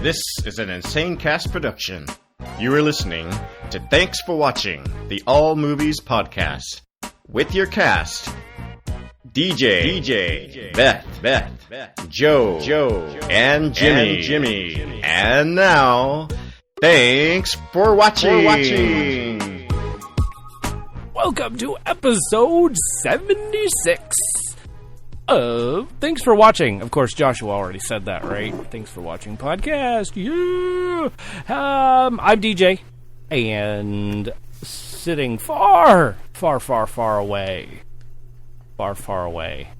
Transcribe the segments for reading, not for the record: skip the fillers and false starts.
This is an Insane Cast production. You are listening to Thanks for Watching, the All Movies podcast. With your cast, DJ, Beth, Joe, and Jimmy. And now, thanks for watching. Welcome to episode 76 of Thanks for Watching. Of course, Joshua already said that, right? Thanks for Watching podcast. Yeah. I'm DJ, and sitting far away. Far away.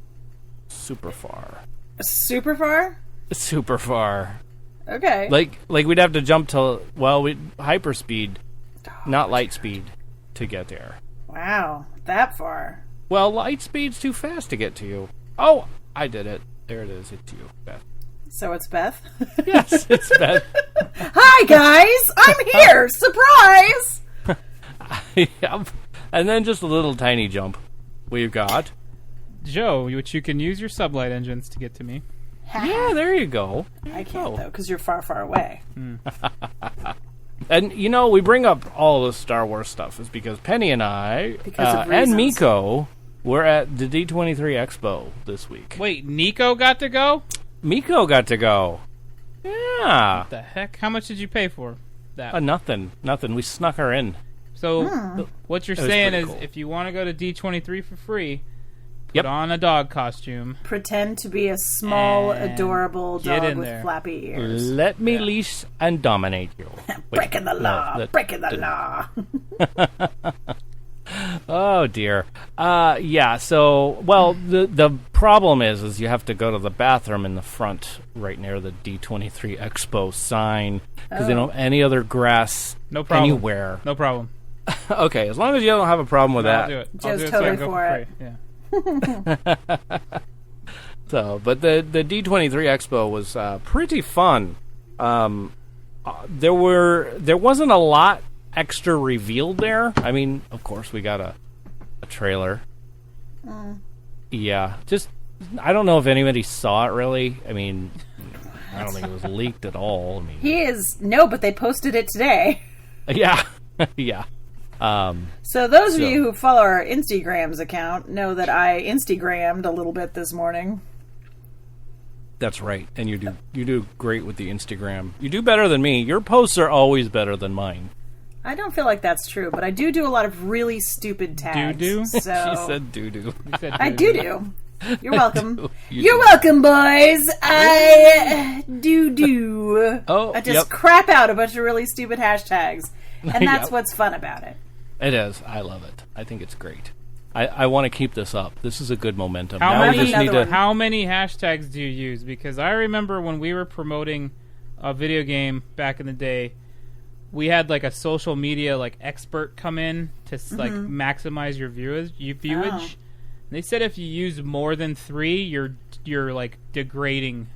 Super far. Super far? Super far. Okay. Like we'd have to jump to, hyperspeed, not light speed, to get there. Wow, that far. Well, light speed's too fast to get to you. Oh, I did it. There it is. It's you, Beth. So it's Beth? Yes, it's Beth. Hi, guys! I'm here! Surprise! Yep. And then just a little tiny jump. We've got Joe, which you can use your sublight engines to get to me. Yeah, there you go. I can't, though, because you're far away. And, we bring up all the Star Wars stuff is because Penny and I, and Miko, were at the D23 Expo this week. Wait, Nico got to go? Miko got to go. Yeah. What the heck? How much did you pay for that? Nothing. We snuck her in. So, what you're saying is, cool. If you want to go to D23 for free, put on a dog costume. Pretend to be a small, adorable dog with there. flappy ears. Let me leash and dominate you. Breaking the law. Breaking the law. Oh, dear. The problem is you have to go to the bathroom in the front right near the D23 Expo sign because they don't have any other grass anywhere. No problem. Okay, as long as you don't have a problem with that. I'll do it. Joe's totally for it. Yeah. So, but the D23 Expo was pretty fun. There wasn't a lot extra revealed there. I mean, of course, we got a trailer. Yeah, just I don't know if anybody saw it really. I mean, I don't think it was leaked at all. I mean, but they posted it today. Yeah, yeah. So those of you who follow our Instagrams account know that I Instagrammed a little bit this morning. That's right, and you do great with the Instagram. You do better than me. Your posts are always better than mine. I don't feel like that's true, but I do a lot of really stupid tags. Do-do? So She said doo-doo. I do. You're welcome. You're welcome, boys. I do. Oh, I just crap out a bunch of really stupid hashtags, and that's Yep. what's fun about it. It is. I love it. I think it's great. I want to keep this up. This is a good momentum. How Now many, we just need to... How many hashtags do you use? Because I remember when we were promoting a video game back in the day, we had like a social media expert come in to maximize your viewage. Oh. They said if you use more than 3, you're like degrading.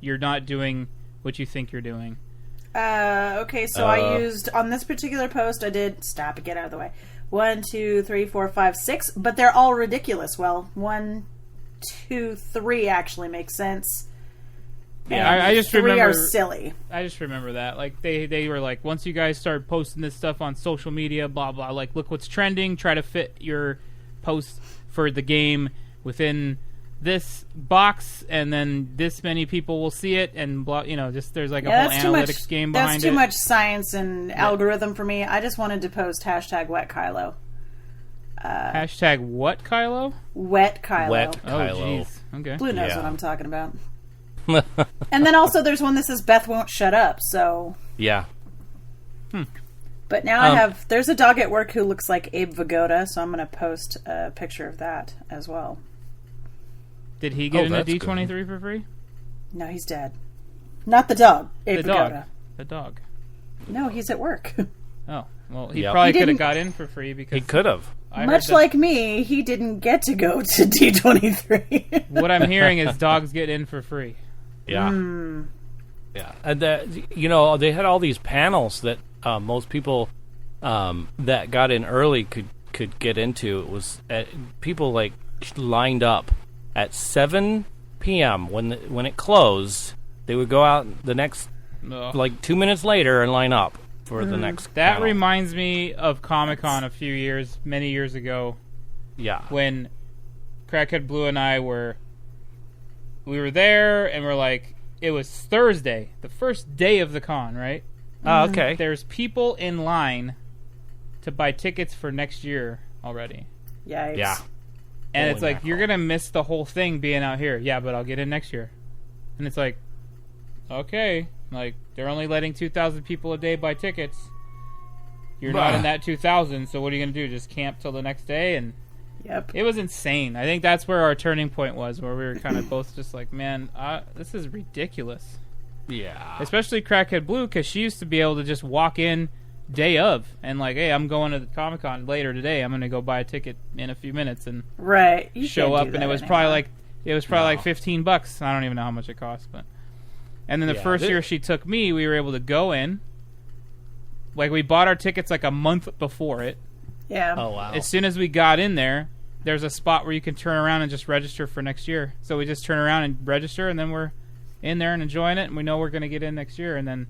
You're not doing what you think you're doing. Okay, so I used on this particular post. I did get out of the way. 1, 2, 3, 4, 5, 6, but they're all ridiculous. Well, 1, 2, 3 actually makes sense. Yeah, I just 3 remember. are silly. I just remember that. Like they were like, once you guys start posting this stuff on social media, blah blah. Like, look what's trending. Try to fit your post for the game within this box, and then this many people will see it, and blah. Just there's like a whole analytics game behind it. That's too much science and algorithm for me. I just wanted to post hashtag wet Kylo. Hashtag what, Kylo? Wet Kylo. Wet Oh, Kylo. jeez. Okay. Blue knows Yeah. what I'm talking about. And then also there's one that says Beth won't shut up, so... Yeah. But now there's a dog at work who looks like Abe Vigoda, so I'm going to post a picture of that as well. Did he get in a that's D23 for free? No, he's dead. Not the dog, Abe The dog. Vigoda. The dog. No, he's at work. Oh, well, he Yep. probably He could have didn't- got in for free because He could have. I heard Much that- like me, he didn't get to go to D23. what I'm hearing is dogs get in for free. Yeah. Yeah. And they had all these panels that most people that got in early could get into. It was people lined up at 7 p.m. when it closed. They would go out the next Ugh. like 2 minutes later and line up for the next That panel. reminds me of Comic-Con many years ago. Yeah. When Crackhead Blue and I were there, and we're like, it was Thursday, the first day of the con, right? Okay. There's people in line to buy tickets for next year already. Yikes. Yeah. And Holy it's like, mackerel. you're going to miss the whole thing being out here. Yeah, but I'll get in next year. And it's like, okay. Like, they're only letting 2,000 people a day buy tickets. You're not in that 2,000, so what are you going to do? Just camp till the next day? And Yep. it was insane. I think that's where our turning point was, where we were kind of both just like, man, this is ridiculous. Yeah. Especially Crackhead Blue, because she used to be able to just walk in day of and like, hey, I'm going to the Comic-Con later today. I'm going to go buy a ticket in a few minutes and Right. You show can't up. do And that it was anymore. probably like $15. I don't even know how much it cost, but. And then the first year she took me, we were able to go in. Like, we bought our tickets like a month before it. Yeah. Oh, wow. As soon as we got in there, there's a spot where you can turn around and just register for next year. So we just turn around and register, and then we're in there and enjoying it, and we know we're going to get in next year. And then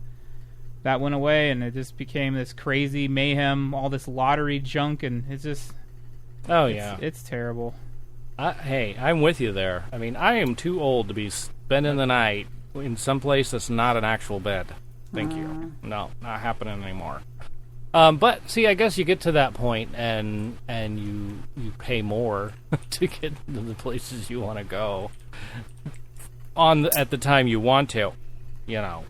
that went away, and it just became this crazy mayhem, all this lottery junk, and it's just... Oh, yeah. It's terrible. Hey, I'm with you there. I mean, I am too old to be spending the night in some place that's not an actual bed. Thank you. No, not happening anymore. But see, I guess you get to that point, and you pay more to get to the places you want to go at the time you want to. You know,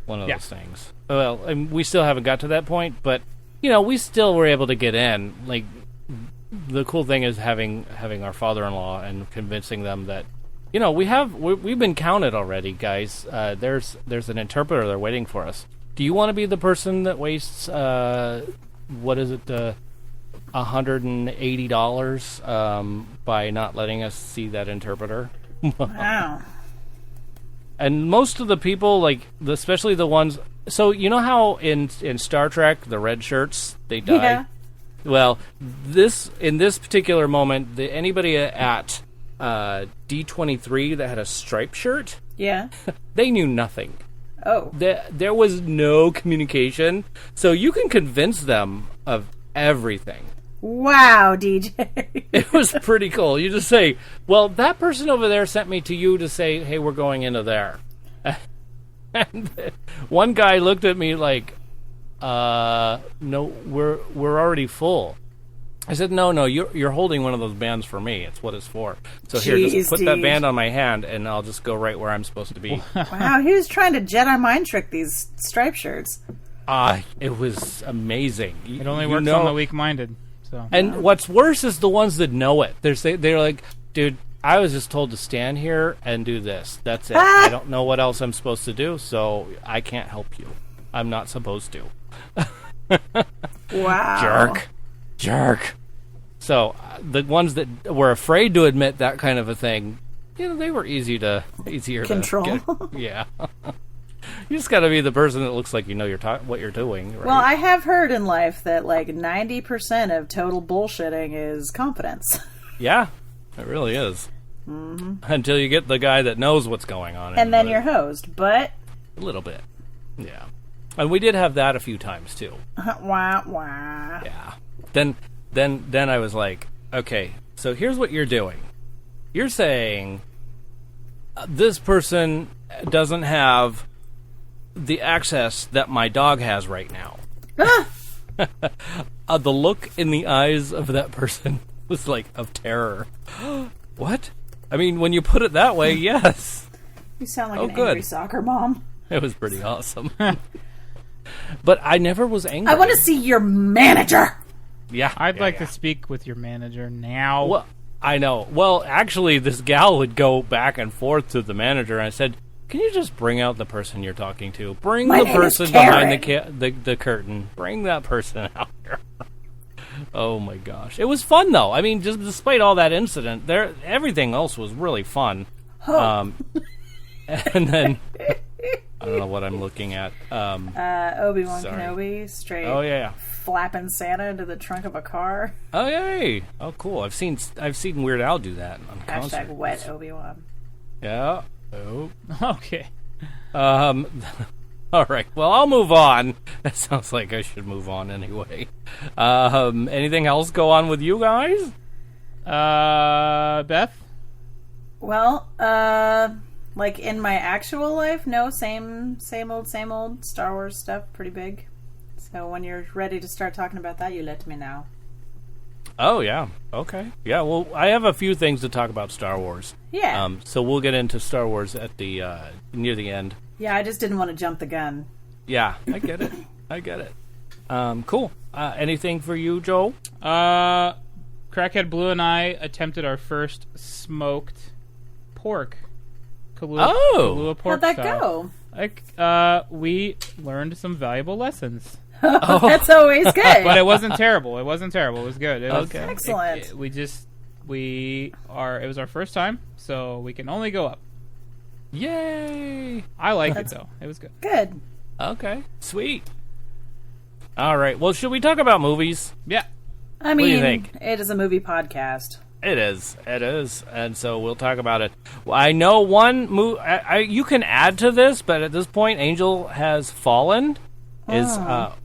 one of those things. Well, and we still haven't got to that point, but you know, we still were able to get in. Like, the cool thing is having our father-in-law and convincing them that, you know, we've been counted already, guys. There's an interpreter there waiting for us. Do you want to be the person that wastes what is it, $180 by not letting us see that interpreter? Wow. And most of the people, like, especially the ones. So you know how in Star Trek the red shirts they die. Yeah. Well, in this particular moment, anybody at D23 that had a striped shirt, Yeah. they knew nothing. Oh. There was no communication, so you can convince them of everything. Wow, DJ. It was pretty cool. You just say, well, that person over there sent me to you to say, hey, we're going into there. And one guy looked at me like, no, we're already full. I said, no, you're holding one of those bands for me. It's what it's for. So here, just put that band on my hand, and I'll just go right where I'm supposed to be. Wow, he was trying to Jedi mind trick these striped shirts. It was amazing. It only works on the weak-minded. So. And what's worse is the ones that know it. They're like, dude, I was just told to stand here and do this. That's it. I don't know what else I'm supposed to do, so I can't help you. I'm not supposed to. Wow. Jerk. So the ones that were afraid to admit that kind of a thing, you know, they were easier Control. to get. Yeah. You just got to be the person that looks like you know what you're doing. Right? Well, I have heard in life that like 90% of total bullshitting is confidence. Yeah, it really is. Mm-hmm. Until you get the guy that knows what's going on. And then you're hosed, but... A little bit. Yeah. And we did have that a few times, too. Wah, wah. Yeah. Then I was like, okay, so here's what you're doing. You're saying this person doesn't have the access that my dog has right now. The look in the eyes of that person was like of terror. What? I mean, when you put it that way, yes. You sound like an good. angry soccer mom. It was pretty awesome. But I never was angry. I want to see your manager. Yeah. I'd like to speak with your manager now. Well, I know. Well, actually, this gal would go back and forth to the manager, and I said, can you just bring out the person you're talking to? Bring My the name is person Karen. behind the curtain. Bring that person out here. Oh, my gosh. It was fun, though. I mean, just despite all that incident, everything else was really fun. Oh. And then... I don't know what I'm looking at. Obi-Wan sorry. Kenobi, straight Oh, yeah. flapping Santa into the trunk of a car. Oh, yay. Oh, cool. I've seen Weird Al do that on Hashtag concert. wet Obi-Wan. Yeah. Oh. Okay. All right. Well, I'll move on. That sounds like I should move on anyway. Anything else go on with you guys? Beth? Well, like in my actual life, no, same old Star Wars stuff, pretty big. So when you're ready to start talking about that, you let me know. Oh, yeah. Okay. Yeah, well, I have a few things to talk about Star Wars. Yeah. So we'll get into Star Wars at the near the end. Yeah, I just didn't want to jump the gun. Yeah, I get it. I get it. Cool. Anything for you, Joe? Crackhead Blue and I attempted our first smoked pork. Kahlua pork How'd that style. go? We learned some valuable lessons. That's always good. But it wasn't terrible. It wasn't terrible. It was good. It was, excellent. It was our first time, so we can only go up. Yay! I like it, though. It was good. Good. Okay, sweet. All right, well, should we talk about movies? Yeah. I mean, do you think? It is a movie podcast. It is, and so we'll talk about it. Well, I know one movie, you can add to this, but at this point, Angel Has Fallen is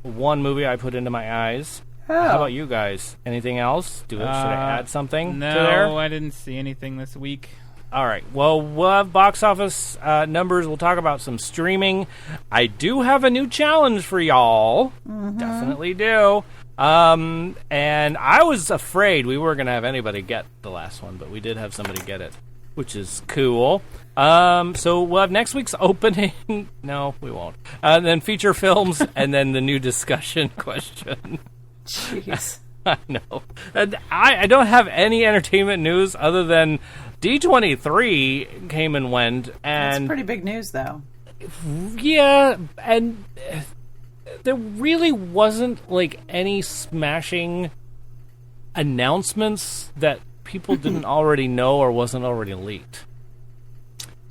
one movie I put into my eyes. Oh. How about you guys? Anything else? Should I add something no, to there? I didn't see anything this week. All right. Well, we'll have box office numbers. We'll talk about some streaming. I do have a new challenge for y'all. Mm-hmm. Definitely do. And I was afraid we weren't going to have anybody get the last one, but we did have somebody get it, which is cool. So we'll have next week's opening. No, we won't. And then feature films, and then the new discussion question. Jeez. I know. And I don't have any entertainment news other than D23 came and went, and That's pretty big news, though. yeah, and there really wasn't like any smashing announcements that people didn't already know or wasn't already leaked.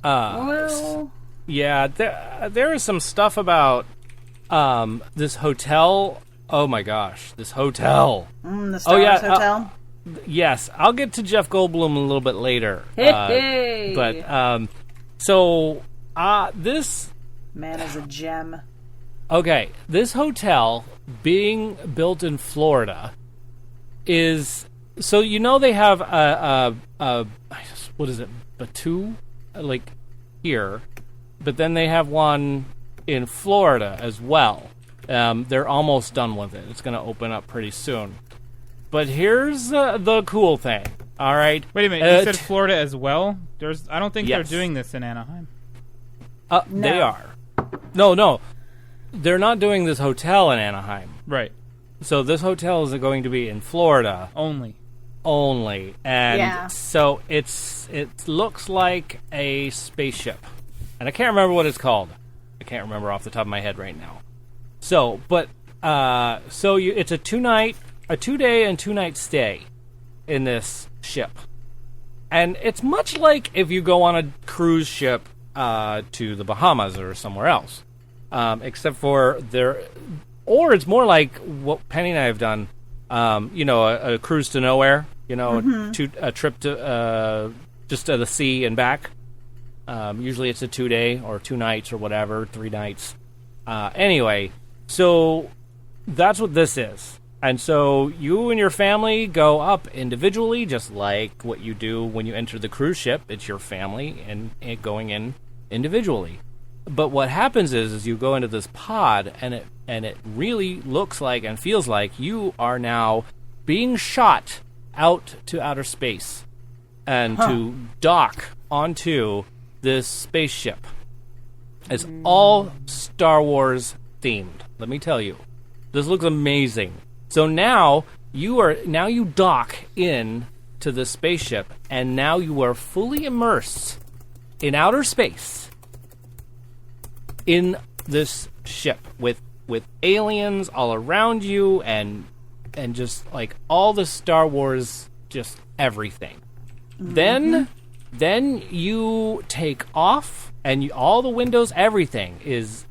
Well, Yeah, there is some stuff about this hotel. Oh my gosh, this hotel. the Star Wars Hotel? Yes, I'll get to Jeff Goldblum a little bit later. Hey. But this Man is a gem. okay, this hotel being built in Florida is so they have a what is it, Batu, like here, but then they have one in Florida as well. They're almost done with it. It's going to open up pretty soon. But here's the cool thing. All right. Wait a minute. You said Florida as well? I don't think yes. they're doing this in Anaheim. No. They are. No. They're not doing this hotel in Anaheim. Right. So this hotel is going to be in Florida Only. And so it looks like a spaceship. And I can't remember what it's called. I can't remember off the top of my head right now. So, but it's a 2-day and 2-night stay in this ship, and it's much like if you go on a cruise ship to the Bahamas or somewhere else, except for or it's more like what Penny and I have done. A cruise to nowhere. A trip to just to the sea and back. Usually it's a 2-day or 2 nights or whatever, 3 nights. Anyway. So that's what this is. And so you and your family go up individually, just like what you do when you enter the cruise ship. It's your family and going in individually. But what happens is you go into this pod, and it really looks like and feels like you are now being shot out to outer space and to dock onto this spaceship. It's all Star Wars themed. Let me tell you, this looks amazing. So now you dock in to the spaceship, and now you are fully immersed in outer space in this ship with aliens all around you and just like all the Star Wars, just everything. Then you take off, and all the windows, everything is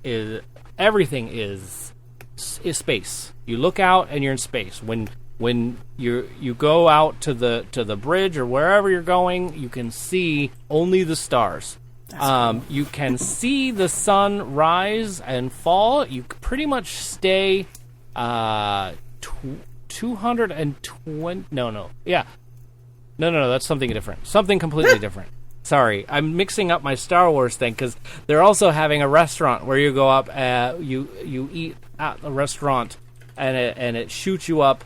space. You look out and you're in space. When you go out to the bridge or wherever you're going, you can see only the stars. You can see the sun rise and fall. You pretty much stay 220. No. Yeah. No. That's something different. Something completely different. Sorry, I'm mixing up my Star Wars thing because they're also having a restaurant where you go up, you eat at the restaurant, and it shoots you up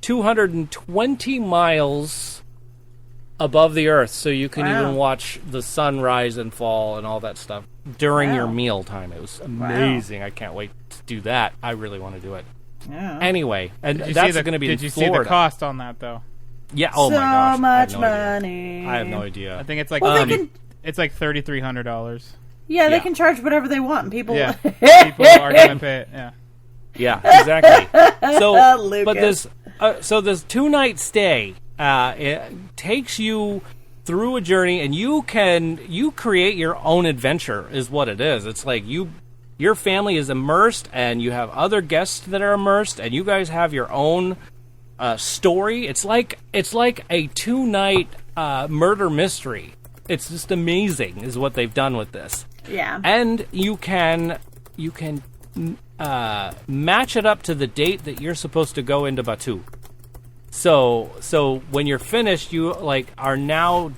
220 miles above the Earth, so you can even watch the sun rise and fall and all that stuff during your meal time. It was amazing. I can't wait to do that. I really want to do it. Yeah. Anyway, and that's going to be in Florida. Did you see the cost on that, though? Yeah. Oh my gosh. So much money. I have no idea. I think it's like it's like $3,300. Yeah, they can charge whatever they want. And people, people are going to pay it. Yeah. Yeah, exactly. So, Lucas. but this 2-night stay it takes you through a journey, and you create your own adventure. Is what it is. It's like your family is immersed, and you have other guests that are immersed, and you guys have your own story. It's like a 2-night murder mystery. It's just amazing, is what they've done with this. Yeah, and you can match it up to the date that you're supposed to go into Batu. So when you're finished, you are now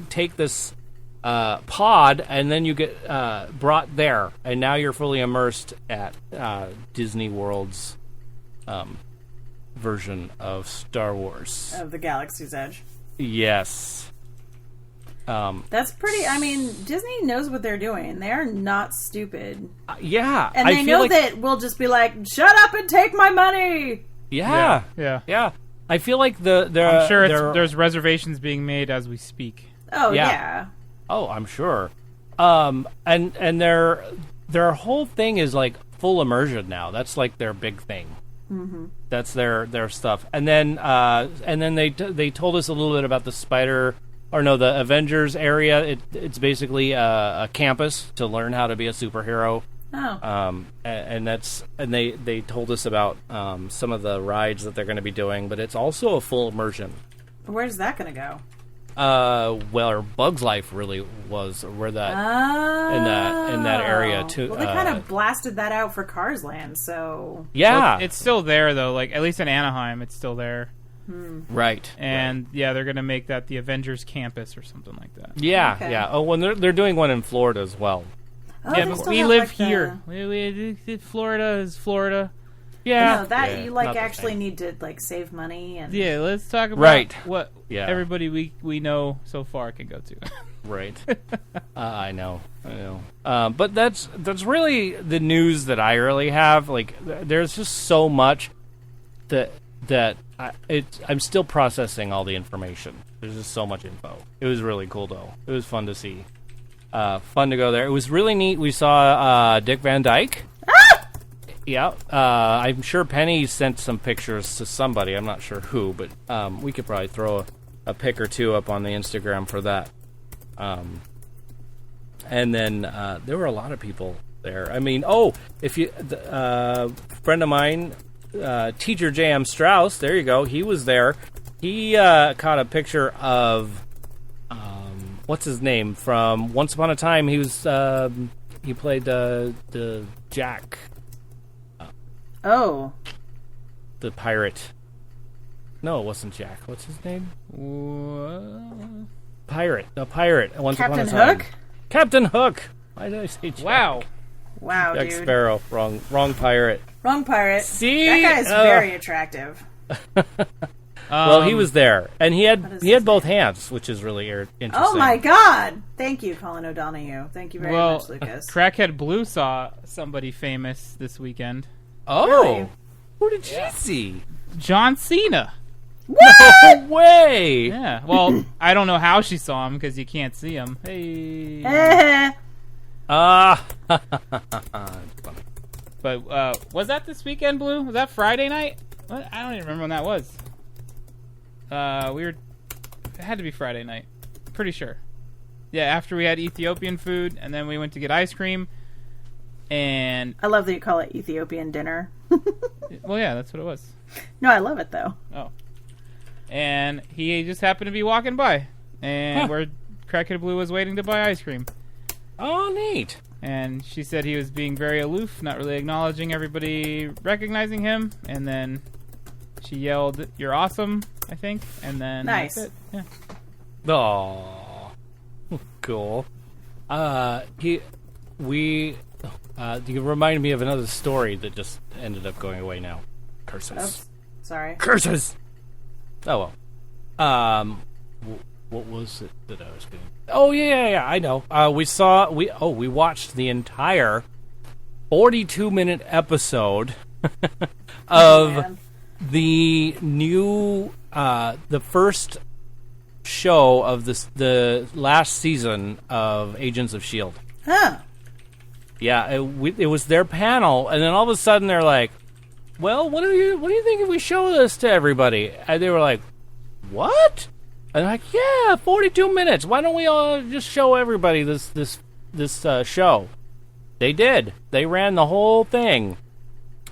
take this pod, and then you get brought there, and now you're fully immersed at Disney World's version of Star Wars. Of the Galaxy's Edge. Yes. That's pretty. I mean, Disney knows what they're doing. They're not stupid. Yeah. And they know that we'll just be like, shut up and take my money. Yeah. I feel like I'm sure there's reservations being made as we speak. Oh, yeah. Oh, I'm sure. And their whole thing is like full immersion now. That's like their big thing. Mm-hmm. That's their stuff. And then they told us a little bit about the Avengers area. It's basically a campus to learn how to be a superhero. Oh. And they told us about some of the rides that they're going to be doing, but it's also a full immersion. Where's that going to go? Where Bug's Life really was, where that in that area too. Well, they kind of blasted that out for Cars Land, so yeah, it's still there though. Like at least in Anaheim, it's still there. Right. And they're going to make that the Avengers campus or something like that. Yeah, okay. yeah. Oh, well, they're doing one in Florida as well. Oh, yeah, but we live here. Florida is Florida. Yeah. No, that you actually need to save money and let's talk about what everybody we know so far can go to. Right. I know. But that's really the news that I really have. Like, there's just so much that I'm still processing all the information. There's just so much info. It was really cool though. It was fun to see. Fun to go there. It was really neat. We saw Dick Van Dyke. Yeah, I'm sure Penny sent some pictures to somebody. I'm not sure who, but we could probably throw a pic or two up on the Instagram for that. And then there were a lot of people there. I mean, if you, friend of mine, Teacher J.M. Strauss, there you go. He was there. He caught a picture of what's his name from Once Upon a Time. He was he played the Jack. Oh. The pirate. No, it wasn't Jack. What's his name? Pirate. The pirate. Once Upon a Time. Captain Hook? Captain Hook. Why did I say Jack? Wow, Jack dude. Sparrow. Wrong pirate. Wrong pirate. See? That guy's very attractive. Well, he was there, and he had both hands, which is really interesting. Oh my God! Thank you, Colin O'Donoghue. Thank you very much, Lucas. Crackhead Blue saw somebody famous this weekend. Oh, really? Who did you see? John Cena. No way! Yeah. Well, I don't know how she saw him because you can't see him. Hey. But was that this weekend, Blue? Was that Friday night? What? I don't even remember when that was. It had to be Friday night. Pretty sure. Yeah, after we had Ethiopian food, and then we went to get ice cream, and... I love that you call it Ethiopian dinner. Well, yeah, that's what it was. No, I love it, though. Oh. And he just happened to be walking by, and we're Crackhead Blue was waiting to buy ice cream. Oh, neat. And she said he was being very aloof, not really acknowledging everybody recognizing him. And then she yelled, "You're awesome," I think. And then Nice. that's it. Yeah. Aw. Cool. You reminded me of another story that just ended up going away now. Curses. Oops. Sorry. Curses! Oh, well. What was it that I was getting? Oh, yeah, I know. We watched the entire 42-minute episode of the new, the first show of the last season of Agents of S.H.I.E.L.D. Huh. Yeah, it was their panel, and then all of a sudden they're like, "Well, what do you think if we show this to everybody?" And they were like, "What?" And I'm like, "Yeah, 42 minutes. Why don't we all just show everybody this show?" They did. They ran the whole thing,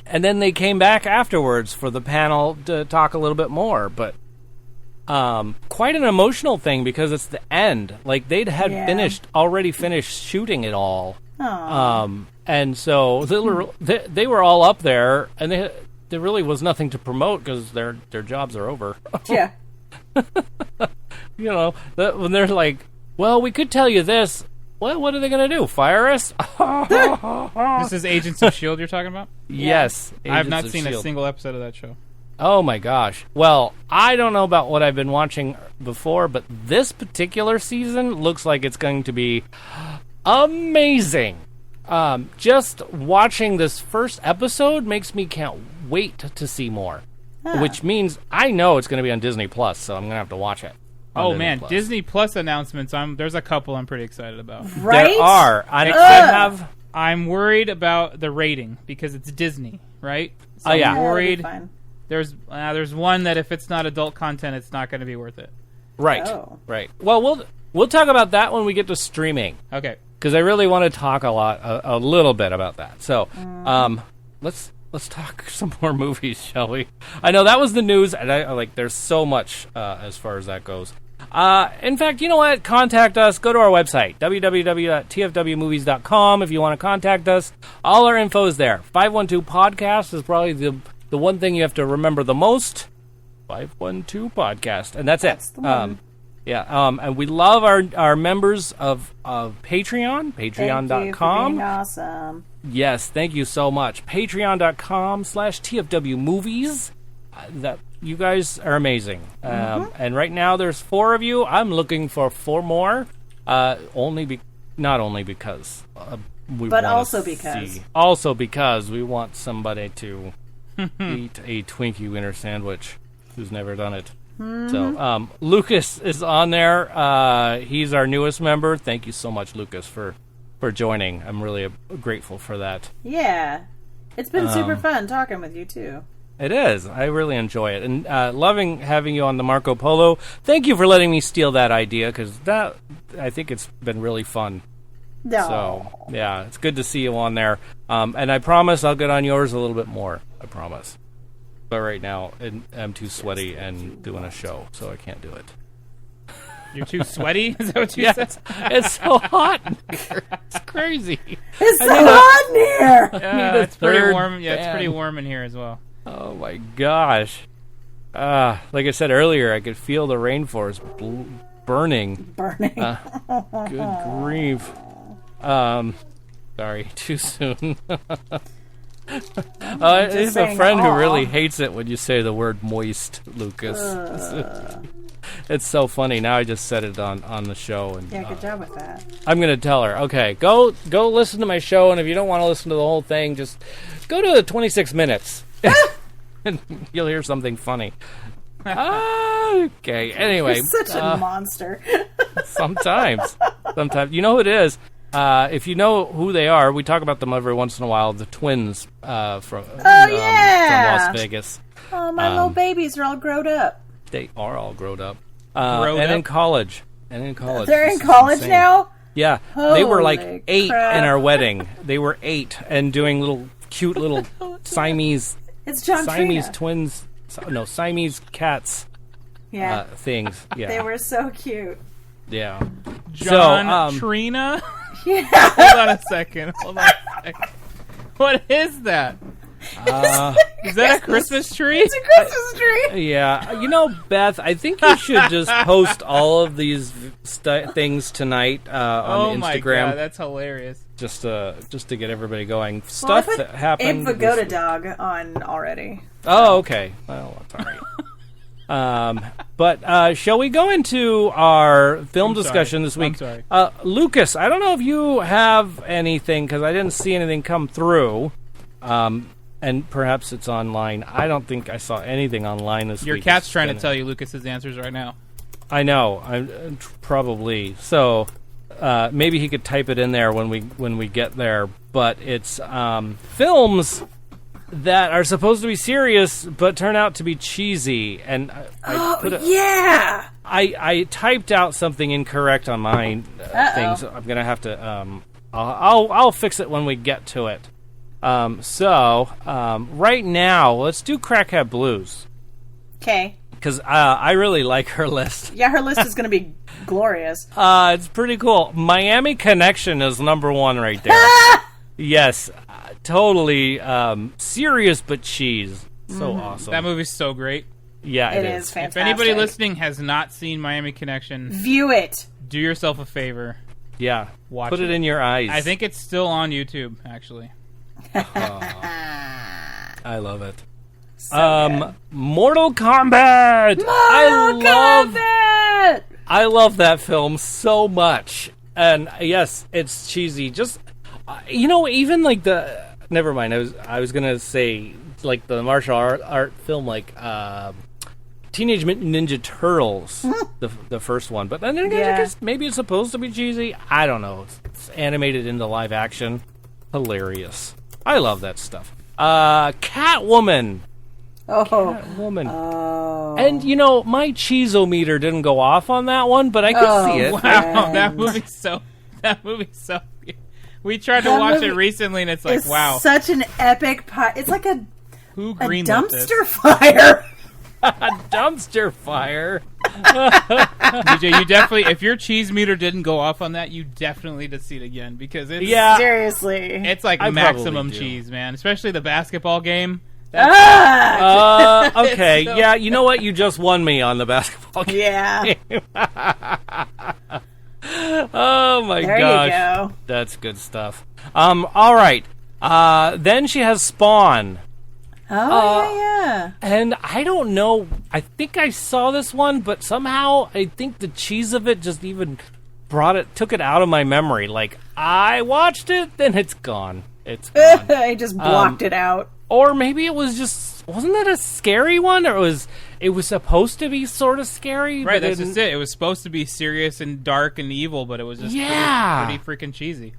and then they came back afterwards for the panel to talk a little bit more. But quite an emotional thing because it's the end. Like they'd had already finished shooting it all. Aww. And so they were all up there, and there really was nothing to promote because their jobs are over. Yeah. You know, when they're like, "Well, we could tell you this." What are they going to do? Fire us? This is Agents of S.H.I.E.L.D. you're talking about? Yes. I have not Agents of seen a S.H.I.E.L.D. single episode of that show. Oh my gosh. Well, I don't know about what I've been watching before, but this particular season looks like it's going to be amazing. Just watching this first episode makes me can't wait to see more. Which means I know it's going to be on Disney Plus, so I'm going to have to watch it. Oh man, Disney Plus announcements. There's a couple I'm pretty excited about. Right? There are. I'm worried about the rating because it's Disney, right? So Oh, yeah. I'm worried. Fine. There's one that if it's not adult content, it's not going to be worth it. Right. Oh. Right. Well, we'll talk about that when we get to streaming. Okay. Because I really want to talk a little bit about that. So, let's talk some more movies, shall we? I know that was the news, and I there's so much as far as that goes. In fact, you know what? Contact us. Go to our website, www.tfwmovies.com, if you want to contact us. All our info is there. 512-podcast is probably the one thing you have to remember the most. 512-podcast, and that's it. The one. And we love our members of Patreon, patreon.com. Thank you for being awesome. Yes, thank you so much. Patreon.com/tfwmovies. That you guys are amazing. And right now there's 4 of you. I'm looking for 4 more. Not only because we but wanna also because. see. Also because we want somebody to eat a Twinkie Winter sandwich who's never done it. So Lucas is on there. He's our newest member. Thank you so much, Lucas, for joining. I'm really grateful for that. Yeah. It's been super fun talking with you, too. It is. I really enjoy it. And loving having you on the Marco Polo. Thank you for letting me steal that idea, because I think it's been really fun. No. So, yeah, it's good to see you on there. And I promise I'll get on yours a little bit more. I promise. But right now, I'm too sweaty and doing a show, so I can't do it. You're too sweaty? Is that what you said? It's so hot in here. It's crazy. It's so hot in here! Yeah, it's pretty warm. Yeah, it's pretty warm in here as well. Oh my gosh. Like I said earlier, I could feel the rainforest burning. Burning. Good grief. Sorry, too soon. I have a friend who really hates it when you say the word moist, Lucas. It's so funny. Now I just said it on the show. And, Yeah, good job with that. I'm going to tell her, okay, go listen to my show, and if you don't want to listen to the whole thing, just go to 26 minutes. And you'll hear something funny. Okay, anyway. You're such a monster. Sometimes. You know who it is? If you know who they are, we talk about them every once in a while, the twins from Las Vegas. Oh, my little babies are all grown up. They are all grown up. In college. They're in college now? Yeah. Holy they were like 8 crap. in our wedding. They were 8 and doing cute little Siamese twins. No, Siamese cats Yeah. things. Yeah. They were so cute. Yeah. John Trina? Yeah. Hold on a second. What is that? Is that a Christmas tree? It's a Christmas tree. Yeah. Beth, I think you should just post all of these things tonight on Instagram. My God, that's hilarious. Just to get everybody going. Stuff that happened. Abe Pagoda Dog on already. Oh, okay. Well, that's all right. But shall we go into our film discussion this week? I'm sorry. Lucas, I don't know if you have anything, because I didn't see anything come through. And perhaps it's online. I don't think I saw anything online this week. Your cat's trying to tell you Lucas's answers right now. I know. Probably. So maybe he could type it in there when we get there. But it's films that are supposed to be serious but turn out to be cheesy. And I typed out something incorrect on my things. I'm gonna have to. I'll fix it when we get to it. Right now, let's do Crackhead Blues. Okay. Because I really like her list. Yeah, her list is going to be glorious. It's pretty cool. Miami Connection is number 1 right there. Yes, totally serious but cheese. So awesome. That movie's so great. Yeah, it is fantastic. If anybody listening has not seen Miami Connection, view it. Do yourself a favor. Yeah, Put it in your eyes. I think it's still on YouTube, actually. I love it. So Mortal Kombat. I love that film so much. And yes, it's cheesy. Just even like the never mind. I was gonna say like the martial art film like Teenage Mutant Ninja Turtles, the first one. But then again, I guess maybe it's supposed to be cheesy. I don't know. It's animated into live action. Hilarious. I love that stuff. Catwoman. Catwoman. Oh. And, my cheeseometer didn't go off on that one, but I could see it. Wow, that movie's so good. We tried to watch it recently, and it's like, wow. Such an epic it's like a dumpster fire. A dumpster fire. DJ, you definitely, if your cheese meter didn't go off on that, you definitely need to see it again because it's seriously, it's like maximum cheese, man. Especially the basketball game. Okay, so, yeah, you know what? You just won me on the basketball game. Yeah. Oh my gosh, there you go. That's good stuff. All right. Then she has Spawn. Oh, yeah. And I don't know. I think I saw this one, but somehow I think the cheese of it just even took it out of my memory. Like, I watched it, then it's gone. It's gone. I just blocked it out. Or maybe it was just, wasn't that a scary one? Or it was supposed to be sort of scary? Right, that's just it. It was supposed to be serious and dark and evil, but it was just pretty freaking cheesy.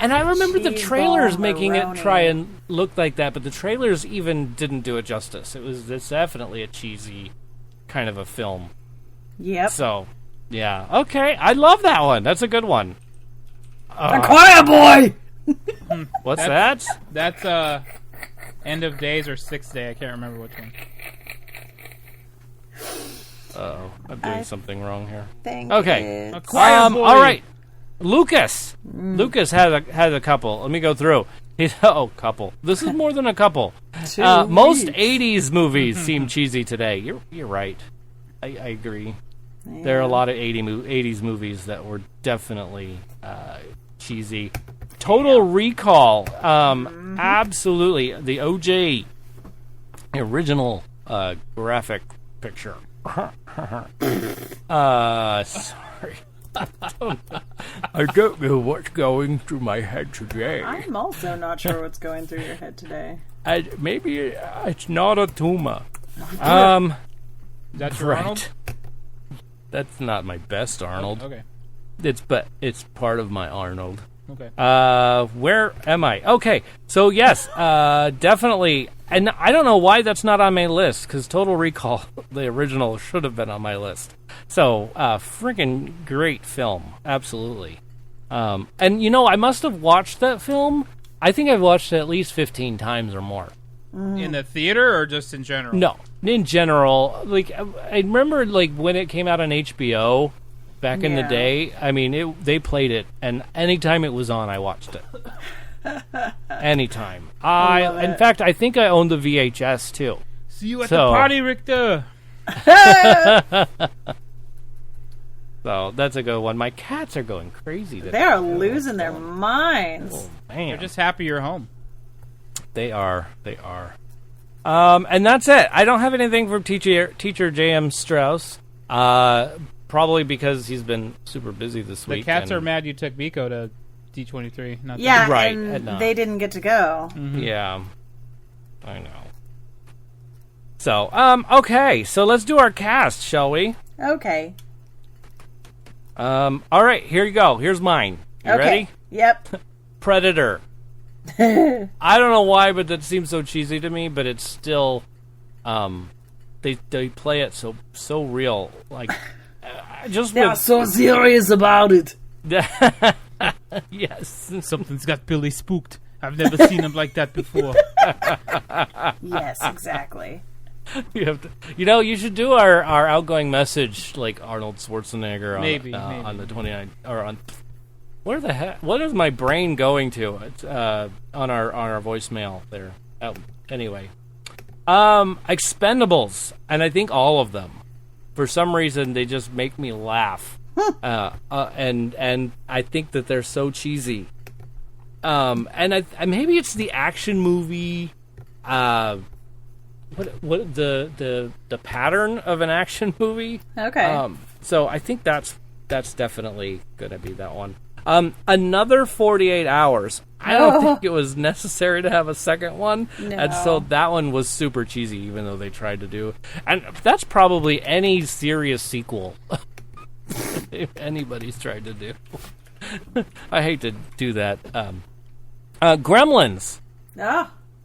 And I remember the trailers making it try and look like that, but the trailers even didn't do it justice. It's definitely a cheesy kind of a film. Yep. So, yeah. Okay, I love that one. That's a good one. A quiet boy! What's that? That's End of Days or Sixth Day. I can't remember which one. Uh-oh. I'm doing something wrong here. Okay. A quiet boy. All right. Lucas. Lucas has a couple. Let me go through. Couple. This is more than a couple. Most 80s movies seem cheesy today. You're right. I agree. Yeah. There are a lot of 80s movies that were definitely cheesy. Total Recall. Absolutely. The OJ original graphic picture. Sorry. I don't know what's going through my head today. I'm also not sure what's going through your head today. Maybe it's not a tumor. That's your Arnold? That's not my best Arnold. Okay. It's part of my Arnold. Okay. Where am I? Okay. So yes, definitely. And I don't know why that's not on my list, because Total Recall, the original, should have been on my list. So, freaking great film. Absolutely. And, I must have watched that film. I think I've watched it at least 15 times or more. In the theater or just in general? No, in general. Like, I remember, like, when it came out on HBO, back in the day. I mean, they played it, and anytime it was on, I watched it. Anytime. In fact, I think I owned the VHS too. See you at the party, Richter. So that's a good one. My cats are going crazy today. They are losing their minds. Oh, man. They're just happy you're home. They are. And that's it. I don't have anything from teacher J.M. Strauss. Probably because he's been super busy this week. The cats are mad you took Miko to D23. Not Yeah, right, and they didn't get to go. Mm-hmm. Yeah, I know. So, okay. So let's do our cast, shall we? Okay. All right, here you go. Here's mine. You ready? Yep. Predator. I don't know why, but that seems so cheesy to me. But it's still, they play it so real. Like, They're so serious about it. Yes, something's got Billy spooked. I've never seen him like that before. Yes, exactly. You have to, you should do our outgoing message like Arnold Schwarzenegger on, maybe. On the 29th or on. Where the heck? What is my brain going to? It's, on our voicemail there. Anyway, Expendables, and I think all of them. For some reason, they just make me laugh, and I think that they're so cheesy. And maybe it's the action movie. What the pattern of an action movie? Okay. So I think that's definitely gonna be that one. Another 48 Hours. I don't think it was necessary to have a second one, and so that one was super cheesy, even though they tried to do. And that's probably any serious sequel, if anybody's tried to do. I hate to do that. Gremlins.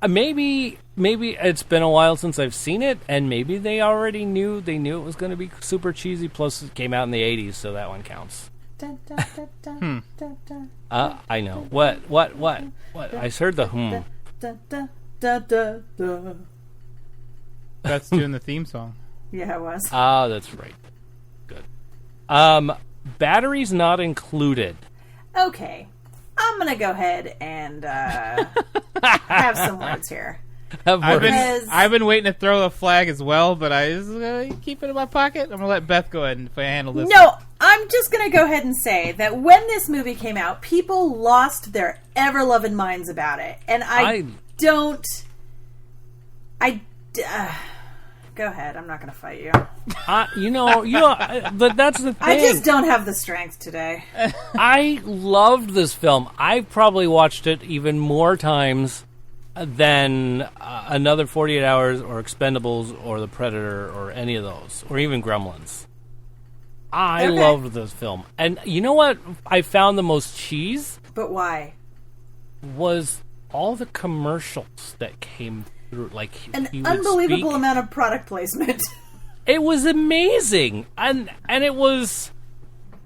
Maybe it's been a while since I've seen it, and maybe they already knew it was going to be super cheesy. Plus, it came out in the 80s, so that one counts. I know. What? I heard the That's doing the theme song. Yeah, it was. Ah, that's right. Good. Batteries not included. Okay. I'm going to go ahead and have some words here. I've been waiting to throw a flag as well, but I just keep it in my pocket. I'm going to let Beth go ahead and handle this. No, I'm just going to go ahead and say that when this movie came out, people lost their ever-loving minds about it. And go ahead. I'm not going to fight you. But that's the thing. I just don't have the strength today. I loved this film. I've probably watched it even more times than Another 48 Hours or Expendables or The Predator or any of those, or even Gremlins. I loved this film. And you know what I found the most cheese? But why? Was all the commercials that came through. Like an unbelievable amount of product placement. It was amazing. And it was...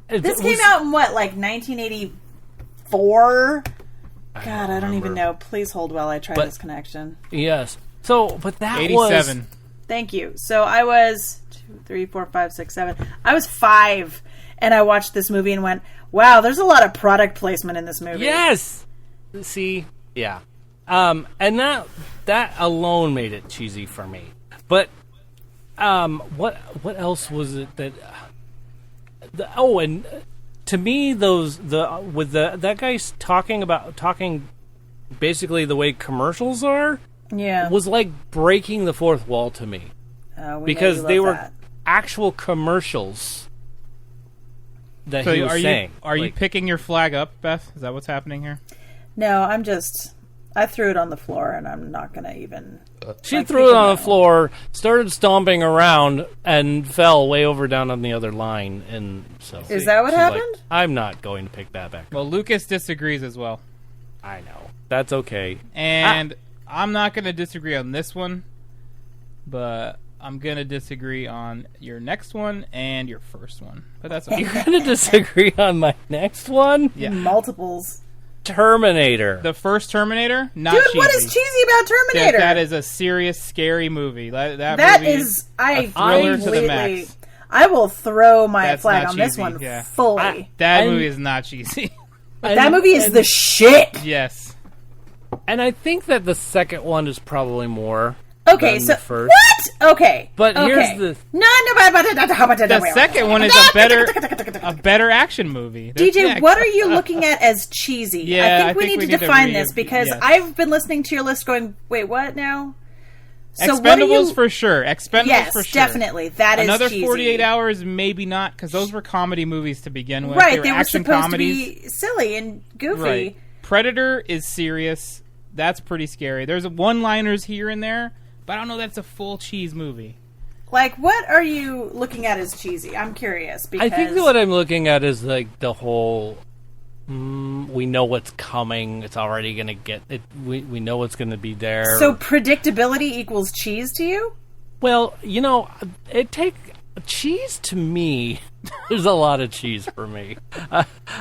This came out in what, like 1984? God, I don't even know. Please hold while I try this connection. Yes. So, but that 87. was... Thank you. So I was 2, 3, 4, 5, 6, 7. I was 5, and I watched this movie and went, wow, there's a lot of product placement in this movie. Yes! See? Yeah. And that alone made it cheesy for me. But, what else was it that... and... To me, that guy's talking basically the way commercials are, was like breaking the fourth wall to me, because they were actual commercials that he was saying. Are you picking your flag up, Beth? Is that what's happening here? No, I threw it on the floor, and I'm not going to even... She threw it on the floor, started stomping around, and fell way over down on the other line. And so, is that what happened? Like, I'm not going to pick that back. Well, Lucas disagrees as well. I know. That's okay. And I'm not going to disagree on this one, but I'm going to disagree on your next one and your first one. But that's okay. You're going to disagree on my next one? Yeah. Multiples. Terminator. The first Terminator? Not Dude, cheesy. what is cheesy about Terminator? That is a serious, scary movie. That movie is a thriller to the max. I will throw my That's flag not on this cheesy, one yeah. fully. That movie is not cheesy. That movie is the shit. Yes. And I think that the second one is probably more. Okay, than so the first. what? Okay, But okay. here's the. The second one is a better action movie. DJ, what are you looking at as cheesy? Yeah, I think we need to define this because yes. I've been listening to your list going, wait, what now? So Expendables what are you... for sure. Expendables yes, for sure. definitely. That is Another cheesy. 48 Hours, maybe not, because those were comedy movies to begin with. Right, they were action supposed comedies. to be silly and goofy. Right. Predator is serious. That's pretty scary. There's one-liners here and there, but I don't know that's a full cheese movie. Like, what are you looking at as cheesy? I'm curious because I think that what I'm looking at is like the whole. We know what's coming. It's already going to get it. We know what's going to be there. So predictability equals cheese to you? Well, cheese to me. There's a lot of cheese for me.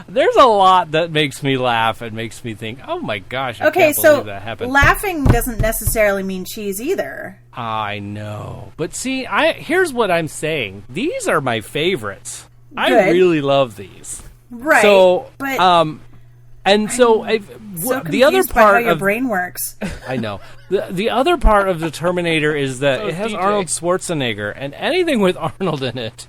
There's a lot that makes me laugh and makes me think, "Oh my gosh, I can't believe that happened." Laughing doesn't necessarily mean cheese either. I know, but see, here's what I'm saying. These are my favorites. I Good. really love these. Right. So, but and so the other by part how your of brain works. I know the other part of the Terminator is that it has DJ. Arnold Schwarzenegger, and anything with Arnold in it,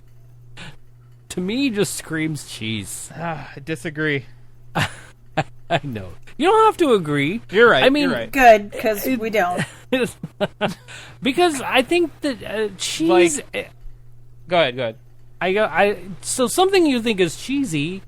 to me, just screams cheese. I disagree. I know you don't have to agree. You're right. I mean, you're right. Good, because we don't. because I think that cheese. Go ahead. So something you think is cheesy,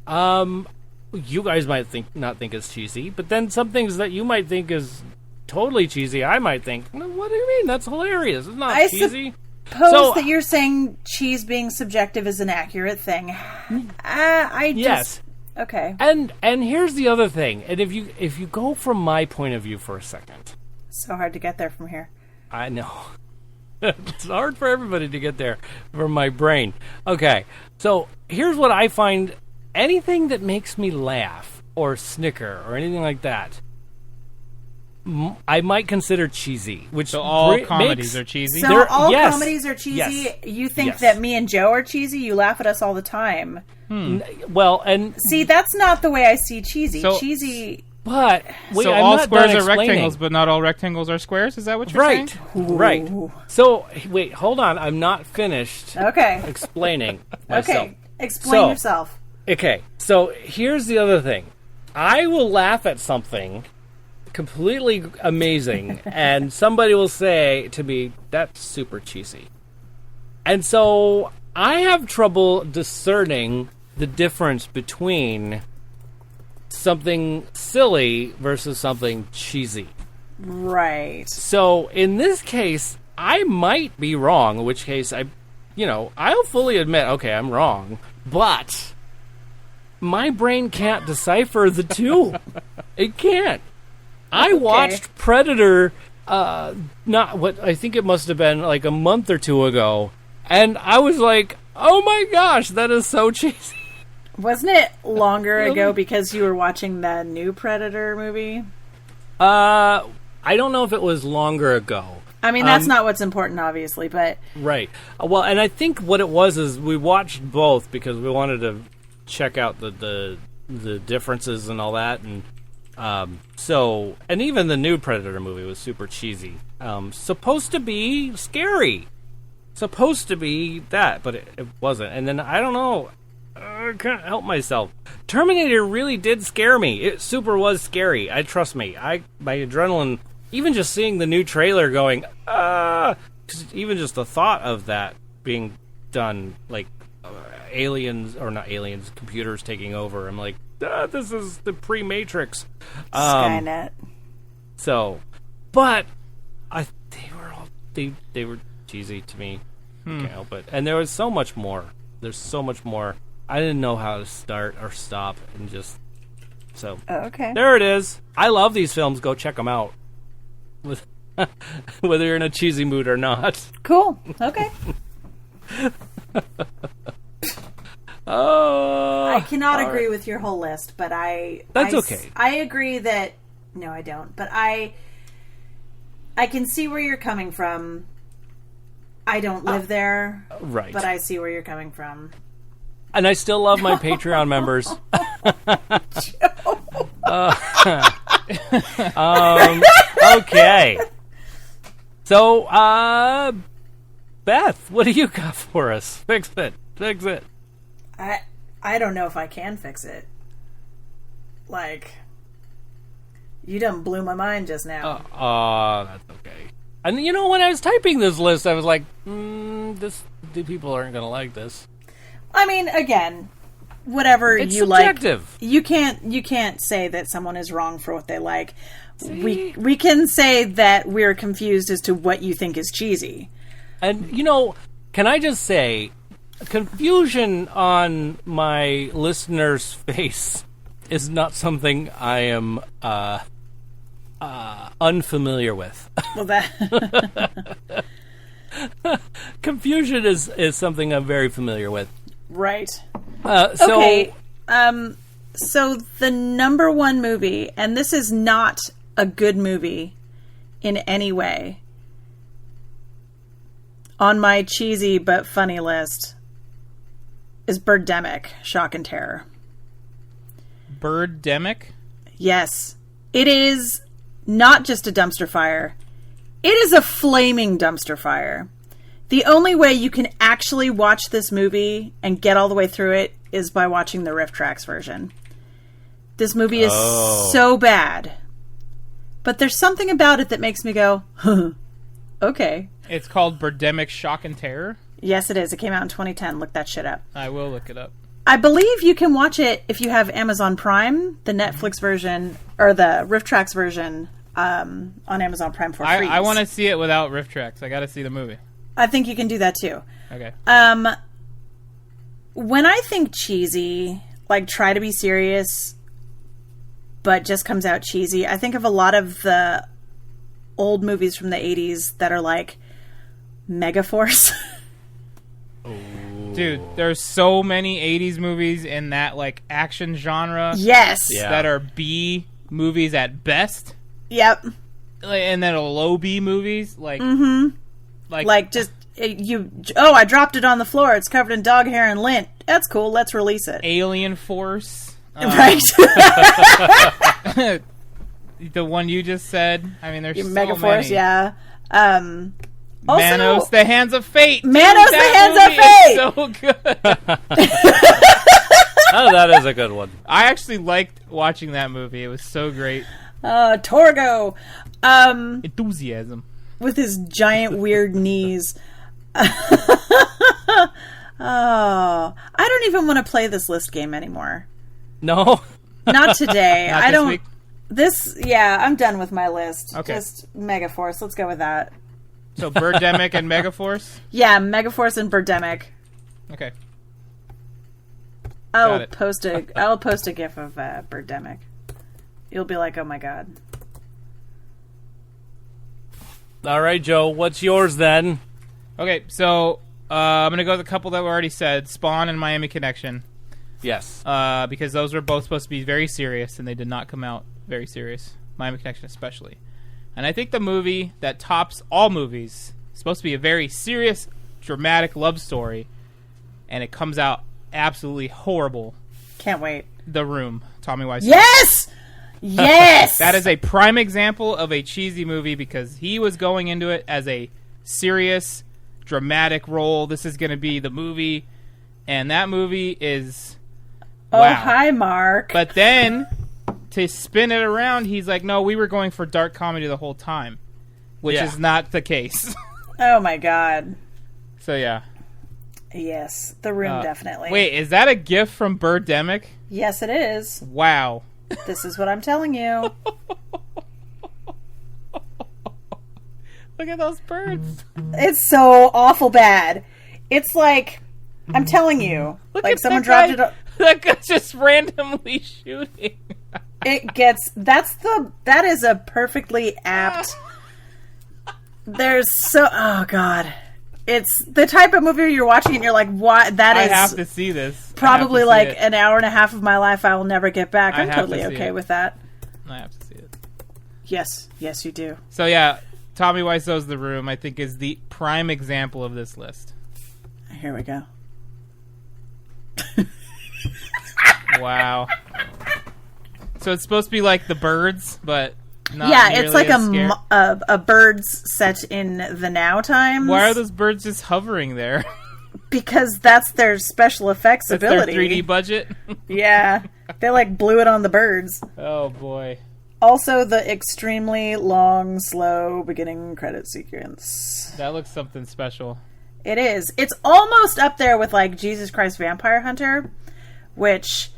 you guys might not think is cheesy, but then some things that you might think is totally cheesy, I might think, "No, what do you mean? That's hilarious. It's not cheesy." Suppose that you're saying cheese being subjective is an accurate thing. Yes. Okay. And here's the other thing. And if you go from my point of view for a second, So hard to get there from here. I know. It's hard for everybody to get there from my brain. Okay, so here's what I find. Anything that makes me laugh or snicker or anything like that, I might consider cheesy. So all comedies are cheesy? So all yes. comedies are cheesy? Yes. You think Yes. that me and Joe are cheesy? You laugh at us all the time. Well, and See, that's not the way I see cheesy. So- Cheesy... but wait, So I'm all not squares done are explaining. rectangles, but not all rectangles are squares? Is that what you're Right, saying? right. So wait, hold on. I'm not finished Okay. explaining myself. Okay. Explain So- yourself. Okay, so here's the other thing. I will laugh at something completely amazing, and somebody will say to me, "That's super cheesy." And so I have trouble discerning the difference between something silly versus something cheesy. Right. So in this case, I might be wrong, in which case I'll fully admit, okay, I'm wrong, but my brain can't decipher the two. It can't. I watched Predator, I think it must have been like a month or two ago, and I was like, oh my gosh, that is so cheesy. Wasn't it longer ago because you were watching the new Predator movie? I don't know if it was longer ago. I mean, that's not what's important, obviously, but... Right. Well, and I think what it was is we watched both because we wanted to check out the differences and all that, and and even the new Predator movie was super cheesy. Supposed to be scary. Supposed to be that, but it wasn't. And then, I don't know, I can't help myself. Terminator really did scare me. It super was scary. Trust me. My adrenaline, even just seeing the new trailer going, even just the thought of that being done, like computers taking over. I'm like, this is the pre-Matrix. Skynet. So, but they were cheesy to me. I can't help it. And there was so much more. There's so much more. I didn't know how to start or stop, and just so. Okay. There it is. I love these films. Go check them out. Whether you're in a cheesy mood or not. Cool. Okay. I cannot agree with your whole list, but That's okay. I agree that... No, I don't. But I can see where you're coming from. I don't live there, Right. but I see where you're coming from. And I still love my Patreon members. Okay. So, Beth, what do you got for us? Fix it. I don't know if I can fix it. Like, you done blew my mind just now. That's okay. And you know, when I was typing this list, I was like, the people aren't going to like this. I mean, again, whatever It's you subjective. like, you can't say that someone is wrong for what they like. We can say that we're confused as to what you think is cheesy. And, you know, can I just say, confusion on my listener's face is not something I am unfamiliar with. Well, that Confusion is something I'm very familiar with. right. So, Okay. So the number one movie, and this is not a good movie in any way, on my cheesy but funny list is Birdemic, Shock and Terror. Birdemic? Yes. It is not just a dumpster fire. It is a flaming dumpster fire. The only way you can actually watch this movie and get all the way through it is by watching the Riff Tracks version. This movie is so bad. But there's something about it that makes me go, okay. It's called Birdemic Shock and Terror? Yes, it is. It came out in 2010. Look that shit up. I will look it up. I believe you can watch it if you have Amazon Prime, the Netflix version, or the Riff Tracks version on Amazon Prime for free. I want to see it without riff tracks. I got to see the movie. I think you can do that too. Okay. When I think cheesy, like try to be serious, but just comes out cheesy, I think of a lot of the old movies from the 80s that are like Megaforce. Dude, there's so many 80s movies in that like action genre. Yes. Yeah. That are B movies at best. Yep. And then low B movies. Like, Like just I dropped it on the floor. It's covered in dog hair and lint. That's cool. Let's release it. Alien Force. Right. The one you just said. I mean, there's so Megaforce, many. yeah. Also, Manos, The Hands of Fate. Manos, Dude, The Hands of that movie is so good. oh, that is a good one. I actually liked watching that movie. It was so great. Torgo. Enthusiasm. With his giant weird knees. I don't even want to play this list game anymore. No. Not today. Not I this don't. week? I'm done with my list. Okay. Just Megaforce. Let's go with that. So Birdemic and Megaforce? Yeah, Megaforce and Birdemic. Okay. I'll it. post a gif of Birdemic. You'll be like, oh my god. All right, Joe. What's yours then? Okay, so I'm going to go with a couple that we already said. Spawn and Miami Connection. Yes. Because those were both supposed to be very serious, and they did not come out very serious. Miami Connection especially. And I think the movie that tops all movies is supposed to be a very serious, dramatic love story, and it comes out absolutely horrible. Can't wait. The Room. Tommy Wiseau. Yes! Yes! That is a prime example of a cheesy movie because he was going into it as a serious, dramatic role. This is going to be the movie, and that movie is... Oh, wow. hi, Mark. But then, to spin it around, he's like, no, we were going for dark comedy the whole time, which is not the case. Oh, my God. So, yeah. Yes, The Room, definitely. Wait, is that a gift from Birdemic? Yes, it is. Wow. This is what I'm telling you. Look at those birds. It's so awful bad. It's like, I'm telling you, Look like at someone that dropped guy. it. That guy's just randomly shooting. That is a perfectly apt. Oh God. It's the type of movie you're watching and you're like, what? That is I have to see this. probably like it. an hour and a half of my life I will never get back. I'm have to totally see okay it. with that. I have to see it. Yes, you do. So yeah, Tommy Wiseau's The Room, I think, is the prime example of this list. Here we go. Wow. So it's supposed to be like The Birds, but not it's like a birds set in the now times. Why are those birds just hovering there? Because that's their special effects That's ability. their 3D budget? Yeah. They like blew it on the birds. Oh, boy. Also, the extremely long, slow beginning credit sequence. That looks something special. It is. It's almost up there with, like, Jesus Christ Vampire Hunter, which,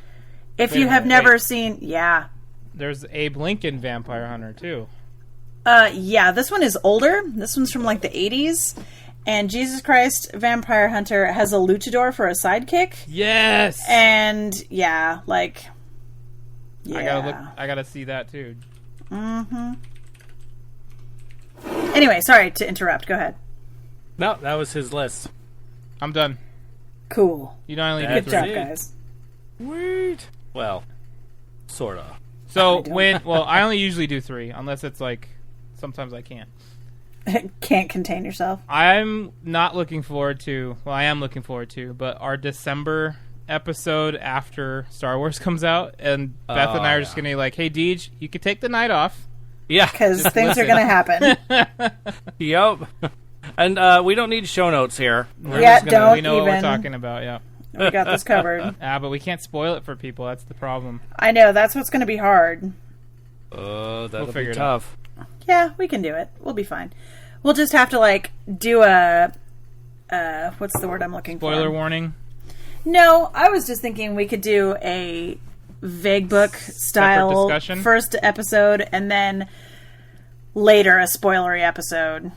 if you have never seen... Yeah. There's Abe Lincoln Vampire Hunter, too. Yeah, this one is older. This one's from, like, the 80s. And Jesus Christ Vampire Hunter has a luchador for a sidekick. Yes! And, yeah, like... Yeah. I gotta see that, too. Mm-hmm. Anyway, sorry to interrupt. Go ahead. No, that was his list. I'm done. Cool. You don't only Good do job, 3. guys. Sweet. Well, sorta. So, I only usually do 3, unless it's like, sometimes I can't. Can't contain yourself. I'm not looking forward to, well, I am looking forward to, but our December episode after Star Wars comes out, and Beth and I are just going to be like, hey, Deej, you can take the night off. Yeah. Because things are going to happen. Yep. And we don't need show notes here. We know even. what we're talking about, yeah. We got this covered. But we can't spoil it for people. That's the problem. I know. That's what's going to be hard. That'll figure be it tough. Yeah, we can do it. We'll be fine. We'll just have to, like, do a... what's the word I'm looking for? Spoiler warning? No, I was just thinking we could do a vague book style first episode and then later a spoilery episode.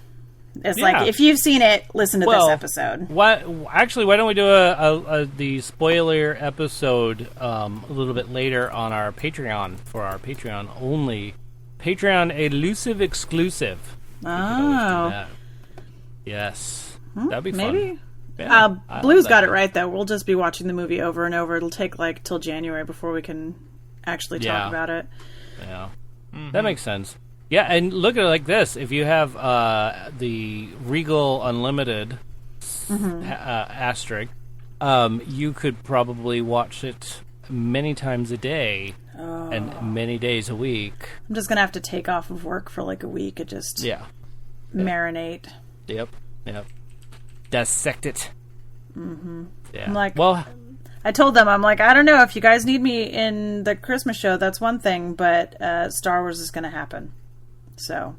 It's like, if you've seen it, listen to this episode. Why don't we do the spoiler episode a little bit later on our Patreon, for our Patreon only, Patreon elusive exclusive. Oh. Yes. That'd be fun. Maybe. Yeah, Blue's got it right, though. We'll just be watching the movie over and over. It'll take, like, till January before we can actually talk about it. Yeah. Mm-hmm. That makes sense. Yeah, and look at it like this. If you have the Regal Unlimited asterisk, you could probably watch it many times a day and many days a week. I'm just going to have to take off of work for, like, a week and just marinate. Yep. Dissect it. Mm-hmm. Yeah. I'm like, I told them, I'm like, I don't know if you guys need me in the Christmas show. That's one thing, but Star Wars is going to happen, so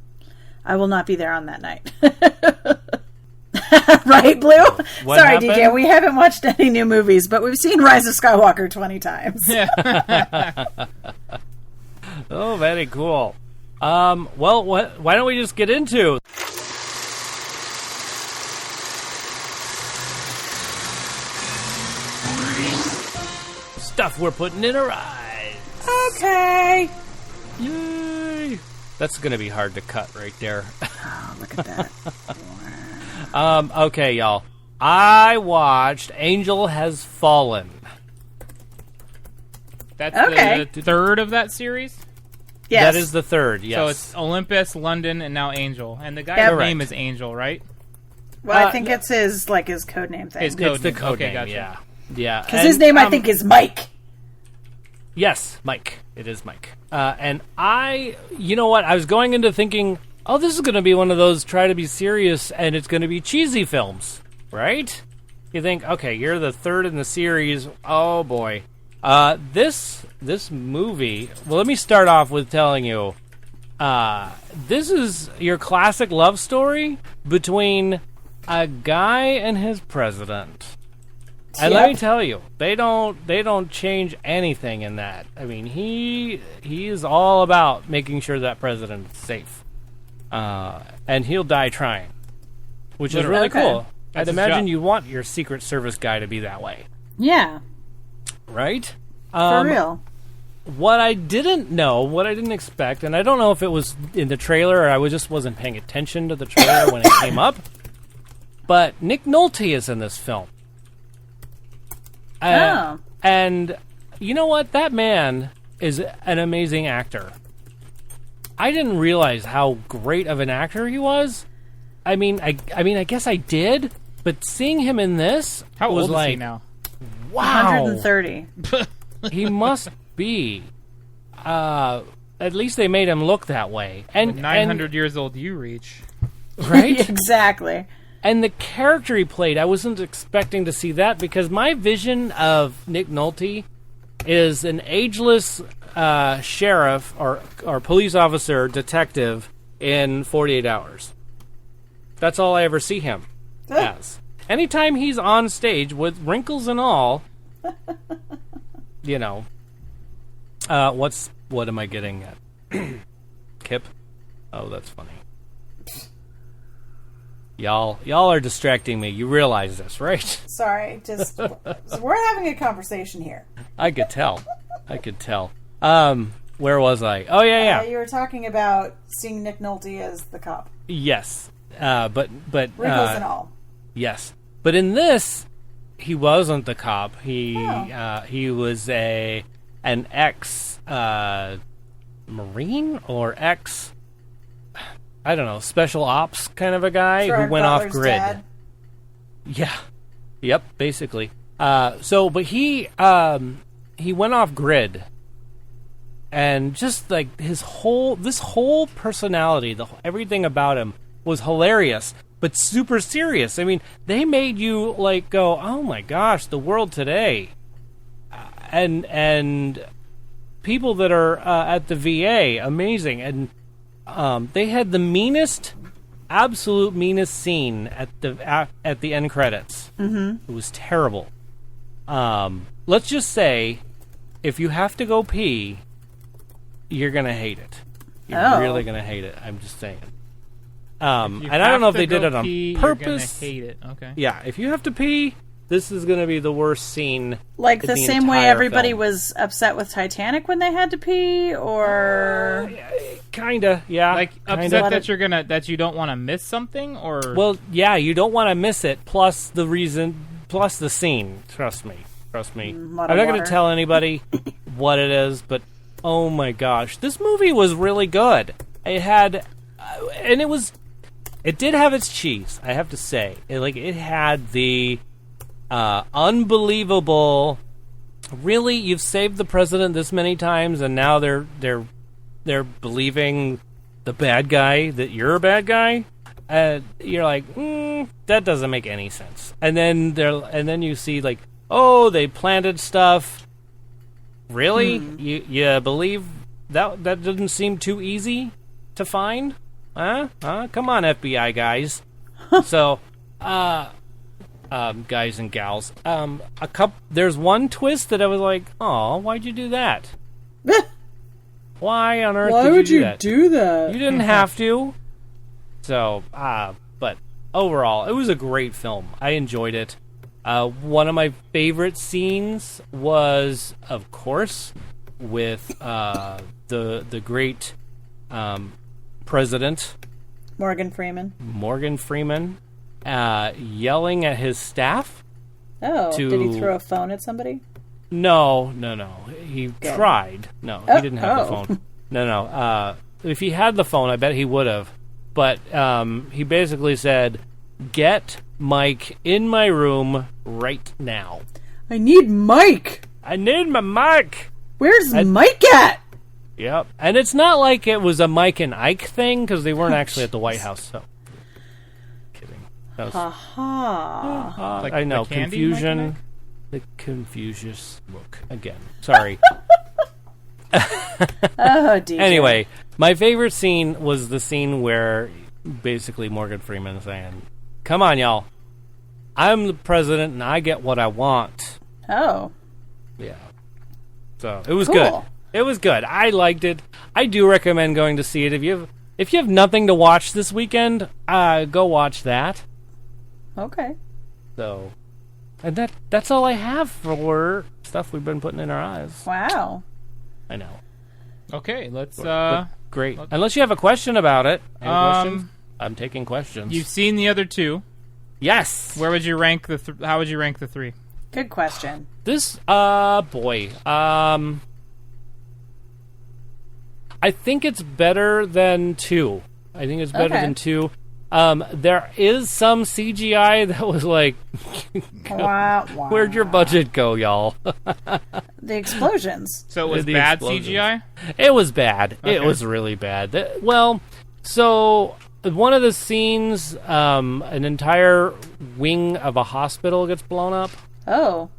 I will not be there on that night. Right, Blue? What Sorry, happened? DJ. We haven't watched any new movies, but we've seen Rise of Skywalker 20 times. Oh, very cool. Well, why don't we just get into stuff we're putting in our eyes. Okay. Yay. That's going to be hard to cut right there. Oh, look at that. Okay, y'all. I watched Angel Has Fallen. That's the third of that series? Yes. That is the third, yes. So it's Olympus, London, and now Angel. And the guy's name is Angel, right? Well, I think it's his code name thing. His code It's the name. code Okay, name, gotcha. Yeah. Because his name, I think, is Mike. Yes, Mike. It is Mike. And you know what? I was going into thinking, oh, this is going to be one of those try to be serious and it's going to be cheesy films, right? You think, okay, you're the third in the series. Oh, boy. This movie, well, let me start off with telling you, this is your classic love story between a guy and his president. And let me tell you, they don't change anything in that. I mean, he is all about making sure that president is safe, and he'll die trying, which is really cool. I'd imagine you want your Secret Service guy to be that way. Yeah. Right? For real. What I didn't know, what I didn't expect, and I don't know if it was in the trailer or I just wasn't paying attention to the trailer when it came up, but Nick Nolte is in this film. And you know what? That man is an amazing actor. I didn't realize how great of an actor he was. I mean, I guess I did, but seeing him in this How was old like, is he now? wow, 130. he must be. At least they made him look that way. And 900 years old you reach. right? Exactly. And the character he played, I wasn't expecting to see that because my vision of Nick Nolte is an ageless sheriff or police officer, detective in 48 Hours. That's all I ever see him as. Anytime he's on stage with wrinkles and all, you know, what am I getting at? Kip? Oh, that's funny. Y'all are distracting me. You realize this, right? Sorry, just we're having a conversation here. I could tell. Where was I? Oh, yeah. You were talking about seeing Nick Nolte as the cop. Yes. But Wrinkles and all. Yes. But in this, he wasn't the cop. He was an ex Marine or ex, I don't know, special ops kind of a guy who went off grid. Dad. Yeah. Yep, basically. But he went off grid. And just like this whole personality, everything about him was hilarious, but super serious. I mean, they made you like go, "Oh my gosh, the world today." And people that are at the VA, amazing. And they had the absolute meanest scene at the end credits. Mm-hmm. It was terrible. Let's just say, if you have to go pee, you're gonna hate it. You're really gonna hate it. I'm just saying. And I don't know if they did it on purpose. You're gonna hate it. Okay. Yeah, if you have to pee, this is gonna be the worst scene. Like in the same way entire everybody film. was upset with Titanic when they had to pee, or Kinda, yeah. Like upset that you don't want to miss something, or well, yeah, you don't want to miss it. Plus the scene. Trust me. I'm not going to tell anybody what it is, but oh my gosh, this movie was really good. It had, and it did have its cheese. I have to say, it had the unbelievable. Really, you've saved the president this many times, and now they're believing the bad guy that you're a bad guy. You're like, that doesn't make any sense. And then you see like, oh, they planted stuff. Really? You believe that didn't seem too easy to find? Huh? Come on, FBI guys. So, guys and gals. There's one twist that I was like, oh, why'd you do that? Why on earth did you do that? You didn't have to. So, but overall, it was a great film. I enjoyed it. One of my favorite scenes was, of course, with the great president Morgan Freeman yelling at his staff. Oh, did he throw a phone at somebody? No. He tried. No, he didn't have the phone. No. If he had the phone, I bet he would have. But he basically said, "Get Mike in my room right now. I need Mike. I need my Mike. Where's Mike at?" Yep. And it's not like it was a Mike and Ike thing, because they weren't actually at the White House. So, kidding. That was, like I know, the candy confusion. The Confucius look again. Sorry. Oh, DJ. Anyway, my favorite scene was the scene where basically Morgan Freeman saying, "Come on, y'all. I'm the president and I get what I want." Oh. Yeah. So, it was good. It was good. I liked it. I do recommend going to see it. If you have nothing to watch this weekend, go watch that. Okay. So, and that's all I have for stuff we've been putting in our eyes. Wow. I know. Okay, let's great. Unless you have a question about it. Any questions? I'm taking questions. You've seen the other two. Yes. Where would you rank how would you rank the three? Good question. This boy. I think it's better than 2. I think it's better than 2. There is some CGI that was like, where'd your budget go, y'all? The explosions. So it was bad CGI? It was bad. Okay. It was really bad. So one of the scenes, an entire wing of a hospital gets blown up. Oh.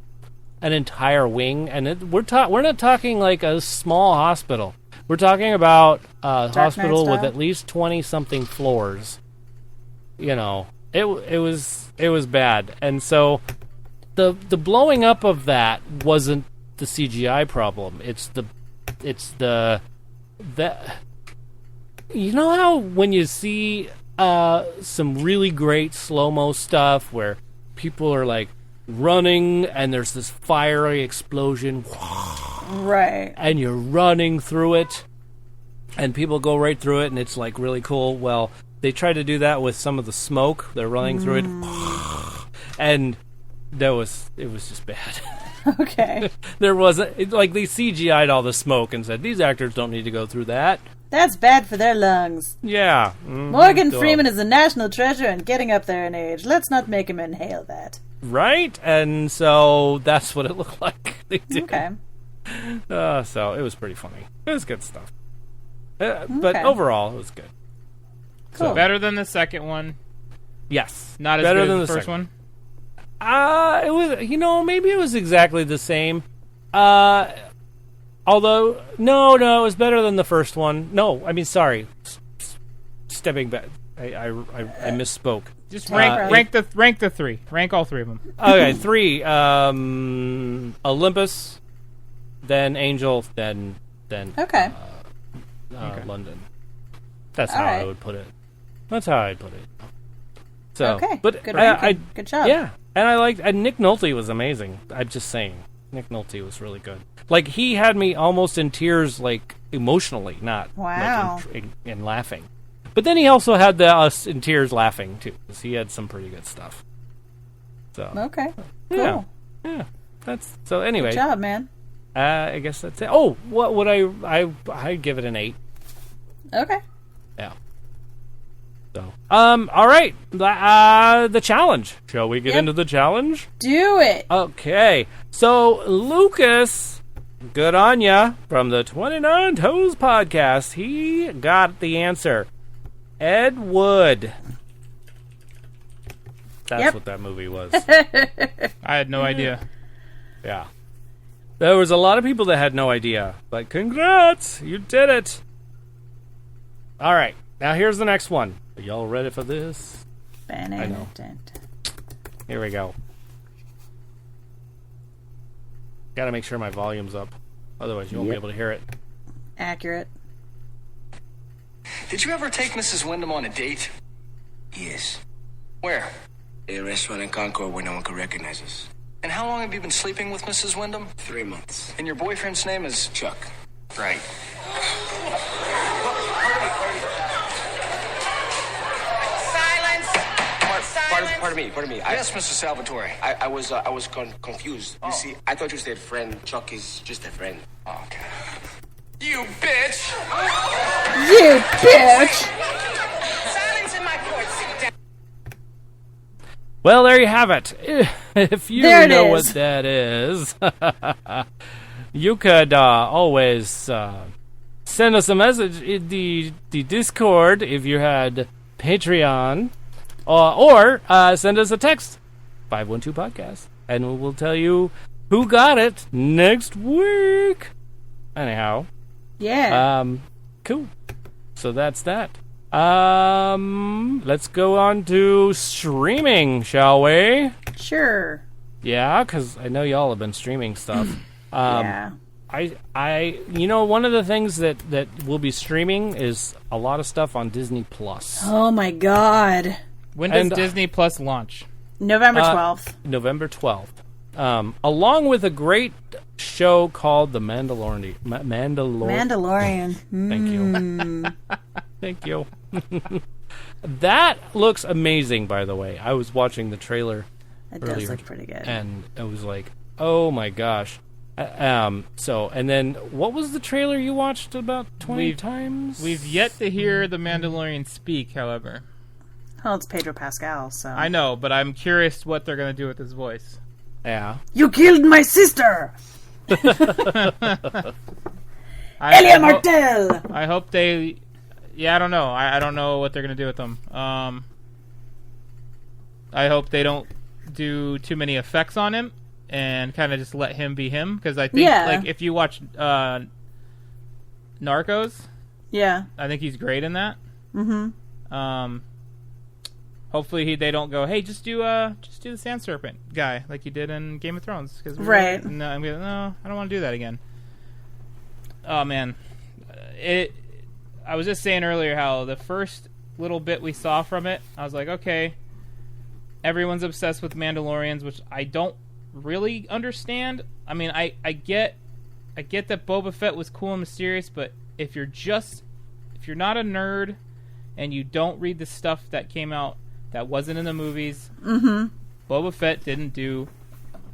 An entire wing, and we're not talking like a small hospital. We're talking about a hospital with at least 20-something floors. You know, it was bad, and so the blowing up of that wasn't the CGI problem. It's the you know how when you see some really great slow-mo stuff where people are like running and there's this fiery explosion, right, and you're running through it, and people go right through it, and it's like really cool. Well, they try to do that with some of the smoke. They're running through it, and it was just bad. Okay. There wasn't, like, they CGI'd all the smoke and said, these actors don't need to go through that. That's bad for their lungs. Yeah. Morgan Freeman is a national treasure and getting up there in age. Let's not make him inhale that. Right? And so that's what it looked like. They did. Okay. So it was pretty funny. It was good stuff. But overall, it was good. Cool. So better than the second one. Yes. Not as better good than as the first second one. It was, maybe it was exactly the same. Although, no, it was better than the first one. No, I mean, sorry. Stepping back, I misspoke. Just rank the 3. Rank all 3 of them. Okay, 3. Olympus, then Angel, then Okay. London. That's All how right. I would put it. That's how I'd put it. So, Okay, but good ranking. Good job. Yeah, and Nick Nolte was amazing. I'm just saying, Nick Nolte was really good. Like, he had me almost in tears, like, emotionally, not Wow. like in laughing. But then he also had us in tears laughing too, because he had some pretty good stuff. So Okay. Cool. yeah. That's so. Anyway, Good job, man. I guess that's it. Oh, what would I'd give it an 8. Okay. Yeah. So, all right. The challenge. Shall we get into the challenge? Do it. Okay. So, Lucas, good on ya, from the 29 Toes podcast, he got the answer. Ed Wood. That's what that movie was. I had no idea. Yeah. There was a lot of people that had no idea, but congrats, you did it. All right. Now here's the next one. Are y'all ready for this? I know. Here we go. Gotta make sure my volume's up. Otherwise, you won't be able to hear it. Accurate. Did you ever take Mrs. Wyndham on a date? Yes. Where? A restaurant in Concord where no one could recognize us. And how long have you been sleeping with Mrs. Wyndham? 3 months. And your boyfriend's name is Chuck. Right. Pardon me. Yes, Mr. Salvatore. I was confused. You see, I thought you said friend. Chuck is just a friend. Oh, okay. You bitch! You bitch! Silence in my court. Sit down. Well, there you have it. If you know what that is, you could always send us a message in the Discord if you had Patreon, or send us a text, 512-podcast, and we will tell you who got it next week. Anyhow. Yeah. Cool. So that's that. Let's go on to streaming, shall we? Sure. Yeah, because I know y'all have been streaming stuff. Yeah. One of the things that we'll be streaming is a lot of stuff on Disney Plus. Oh my God. When does Disney Plus launch? November 12th. November 12th. Along with a great show called The Mandalorian. Mandalorian. Thank you. That looks amazing, by the way. I was watching the trailer It earlier, does look pretty good. and I was like, oh my gosh. So, and then what was the trailer you watched about 20 times? We've yet to hear the Mandalorian speak, however. Oh, it's Pedro Pascal, so... I know, but I'm curious what they're going to do with his voice. Yeah. You killed my sister! Elia Martel! I hope they... Yeah, I don't know. I don't know what they're going to do with them. I hope they don't do too many effects on him and kind of just let him be him. Because I think, like, if you watch Narcos... Yeah. I think he's great in that. Mm-hmm. Hopefully they don't go, hey, just do the Sand Serpent guy like you did in Game of Thrones. Cause right. No, I don't want to do that again. Oh man, I was just saying earlier how the first little bit we saw from it, I was like, okay, everyone's obsessed with Mandalorians, which I don't really understand. I mean, I get that Boba Fett was cool and mysterious, but if you're not a nerd and you don't read the stuff that came out that wasn't in the movies, Boba Fett didn't do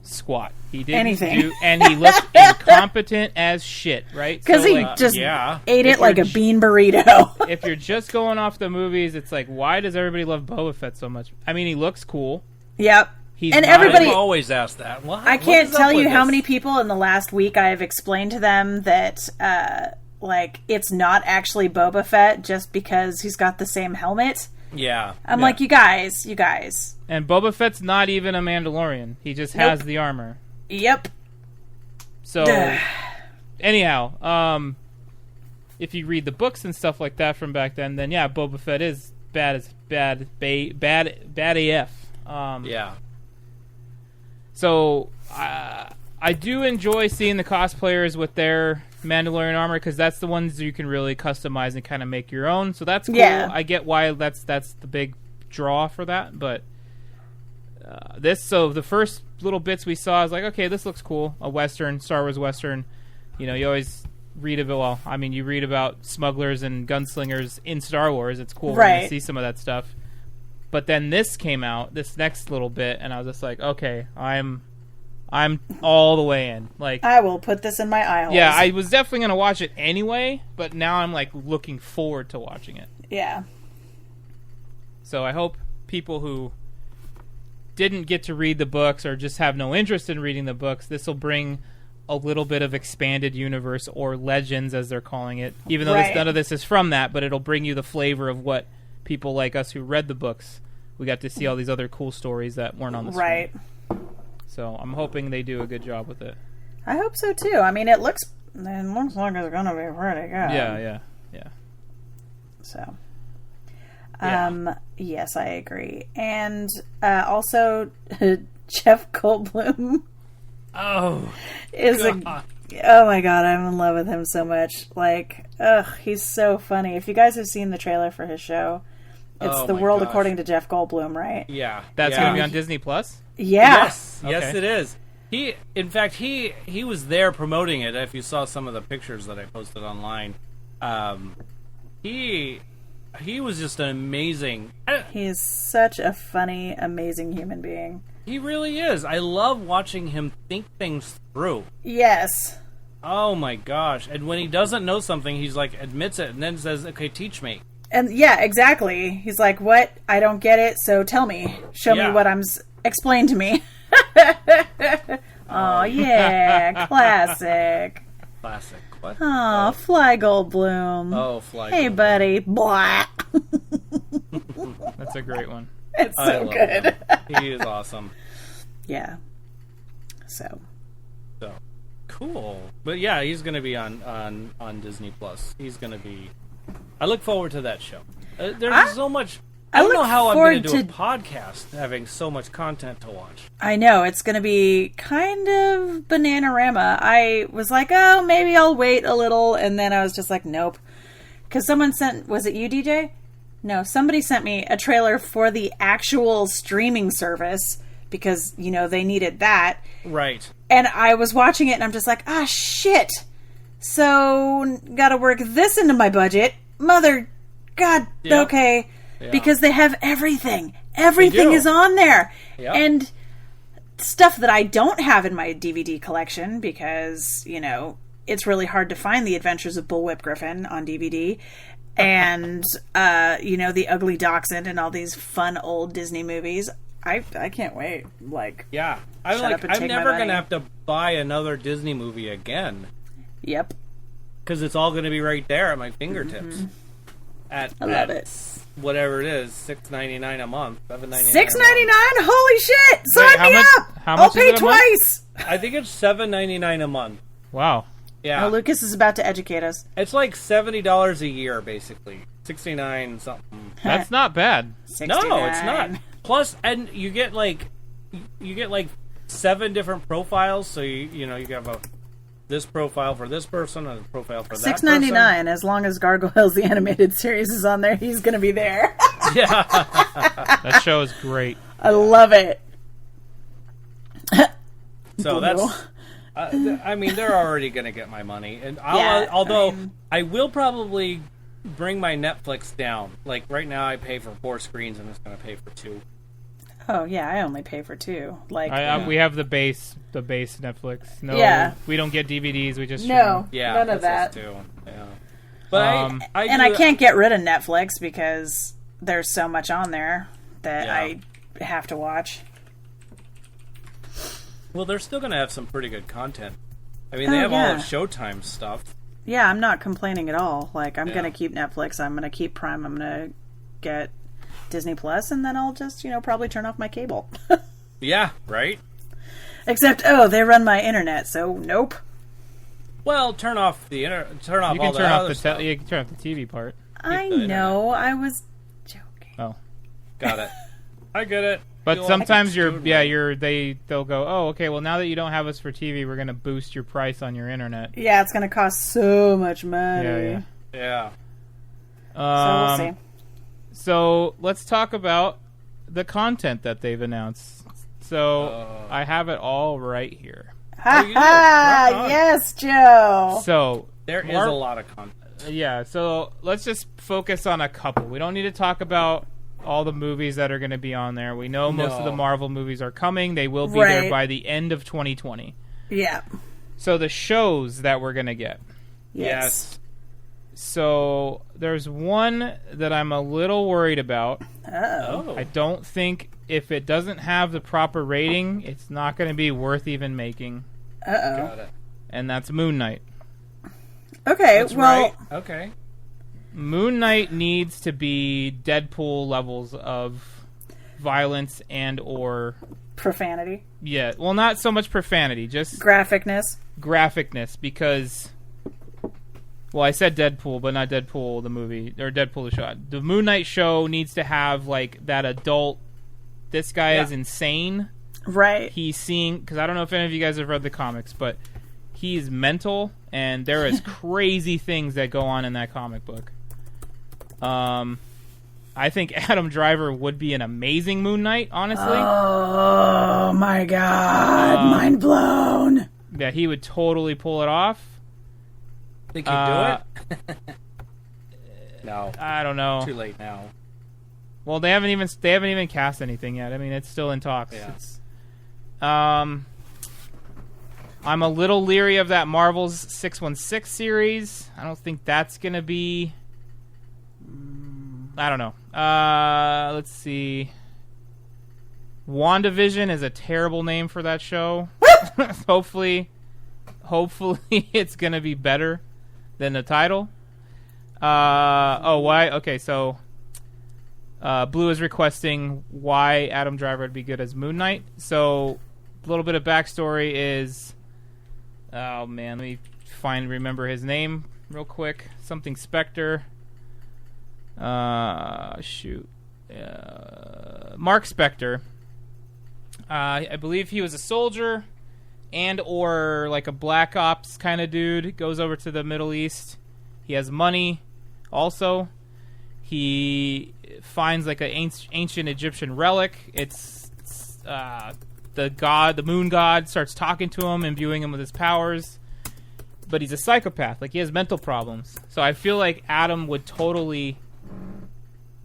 squat. He didn't anything. And he looked incompetent as shit, right? Because so, he like, just ate it like a bean burrito. If you're just going off the movies, it's like, why does everybody love Boba Fett so much? I mean, he looks cool. Yep. He's and not- everybody always ask that. I can't tell you how many people in the last week I have explained to them that like it's not actually Boba Fett just because he's got the same helmet. Yeah. I'm like, you guys. And Boba Fett's not even a Mandalorian. He just has the armor. Yep. So, anyhow, if you read the books and stuff like that from back then yeah, Boba Fett is bad AF. Yeah. So, I do enjoy seeing the cosplayers with their Mandalorian armor because that's the ones you can really customize and kind of make your own. So that's cool. Yeah. I get why that's the big draw for that. But so the first little bits we saw, I was like, okay, this looks cool. A Western, Star Wars Western. You know, you always read about, you read about smugglers and gunslingers in Star Wars. It's cool when you see some of that stuff. But then this came out, this next little bit, and I was just like, okay, I'm all the way in. Like, I will put this in my eye holes. Yeah, I was definitely going to watch it anyway, but now I'm like looking forward to watching it. Yeah. So I hope people who didn't get to read the books or just have no interest in reading the books, this will bring a little bit of expanded universe or legends as they're calling it. Even though none of this is from that, but it'll bring you the flavor of what people like us who read the books, we got to see all these other cool stories that weren't on the screen. Right. So I'm hoping they do a good job with it. I hope so too. I mean, it looks like it's gonna be pretty good. Yeah. So, yes, I agree. And also, Jeff Goldblum. Oh, oh my god, I'm in love with him so much. Like, he's so funny. If you guys have seen the trailer for his show, it's The World According to Jeff Goldblum, right? Yeah, that's going to be on Disney Plus. Yeah. Yes, it is. In fact, he was there promoting it. If you saw some of the pictures that I posted online, he was just an amazing. He's such a funny, amazing human being. He really is. I love watching him think things through. Yes. Oh my gosh! And when he doesn't know something, he's like admits it and then says, "Okay, teach me." And yeah, exactly. He's like, "What? I don't get it. So tell me. Show me what I'm." Explain to me. Oh yeah, classic. Classic. What? Oh, Fly Goldblum. Oh, Fly. Hey, Goldblum. buddy. Blah. That's a great one. It's so good. He is awesome. Yeah. So cool. But yeah, he's going to be on Disney Plus. He's going to be. I look forward to that show. There's so much. I don't know how I'm going to do a podcast having so much content to watch. I know. It's going to be kind of Bananarama. I was like, oh, maybe I'll wait a little. And then I was just like, nope. Because someone sent... Was it you, DJ? No, somebody sent me a trailer for the actual streaming service. Because, you know, they needed that. Right. And I was watching it and I'm just like, ah, shit. So, gotta work this into my budget. Mother... God, okay... Yeah. Because they have everything. Everything is on there. Yep. And stuff that I don't have in my DVD collection because, you know, it's really hard to find The Adventures of Bullwhip Griffin on DVD. And, you know, The Ugly Dachshund and all these fun old Disney movies. I can't wait. Like, yeah. I'm never going to have to buy another Disney movie again. Yep. Because it's all going to be right there at my fingertips. Mm-hmm. I love it. Whatever it is, $6.99 a month, $7.99. $6.99? Holy shit! Sign me up! I'll pay twice. I think it's $7.99 a month. Wow. Yeah. Oh, Lucas is about to educate us. It's like $70 a year, basically. 69 something. That's not bad. 69. No, it's not. Plus, and you get like 7 different profiles. So you know you have this profile for this person and a profile for that person. $6.99. As long as Gargoyles the animated series is on there, he's gonna be there. Yeah. That show is great. I love it. So that's. I mean, they're already going to get my money, and I will probably bring my Netflix down. Like right now, I pay for 4 screens, and it's going to pay for 2. Oh yeah, I only pay for 2. Like we have the base Netflix. No, we don't get DVDs. We just none that's of that. us too. Yeah, but I can't get rid of Netflix because there's so much on there that I have to watch. Well, they're still going to have some pretty good content. I mean, they have all of Showtime stuff. Yeah, I'm not complaining at all. Like, I'm going to keep Netflix. I'm going to keep Prime. I'm going to get Disney Plus, and then I'll just, you know, probably turn off my cable. Yeah, right? Except, they run my internet, so nope. Well, turn off the internet. Turn off you can all turn that off other the stuff. you can turn off the TV part. I know. I was joking. Oh, got it. I get it. But sometimes they'll go, oh, okay, well, now that you don't have us for TV, we're going to boost your price on your internet. Yeah, it's going to cost so much money. Yeah. So we'll see. So let's talk about the content that they've announced. So I have it all right here. Ha ha! Yes, Joe! So there is a lot of content. Yeah, so let's just focus on a couple. We don't need to talk about all the movies that are going to be on there. We know most of the Marvel movies are coming. They will be there by the end of 2020. Yeah. So the shows that we're going to get. Yes. So there's one that I'm a little worried about. Oh. I don't think if it doesn't have the proper rating, it's not going to be worth even making. Uh-oh. Got it. And that's Moon Knight. Okay, that's right. Okay. Moon Knight needs to be Deadpool levels of violence and or profanity. Yeah, well, not so much profanity, just graphicness, because, well, I said Deadpool, but not Deadpool the movie, or Deadpool the show. The Moon Knight show needs to have, like, that adult, this guy is insane. Right. He's seeing, because I don't know if any of you guys have read the comics, but he's mental, and there is crazy things that go on in that comic book. I think Adam Driver would be an amazing Moon Knight, honestly. Oh my god, mind blown. Yeah, he would totally pull it off. Think he'd do it? No. I don't know. Too late now. Well, they haven't even cast anything yet. I mean, it's still in talks. Yeah. I'm a little leery of that Marvel's 616 series. I don't think that's going to be... I don't know. Let's see. WandaVision is a terrible name for that show. Hopefully it's going to be better than the title. Why? Okay, so Blue is requesting why Adam Driver would be good as Moon Knight. So a little bit of backstory is... Oh, man, let me remember his name real quick. Something Spectre. Mark Spector. I believe he was a soldier and or like a black ops kind of dude. Goes over to the Middle East. He has money. Also, he finds like an ancient Egyptian relic. It's the moon god starts talking to him, imbuing him with his powers. But he's a psychopath. Like, he has mental problems. So I feel like Adam would totally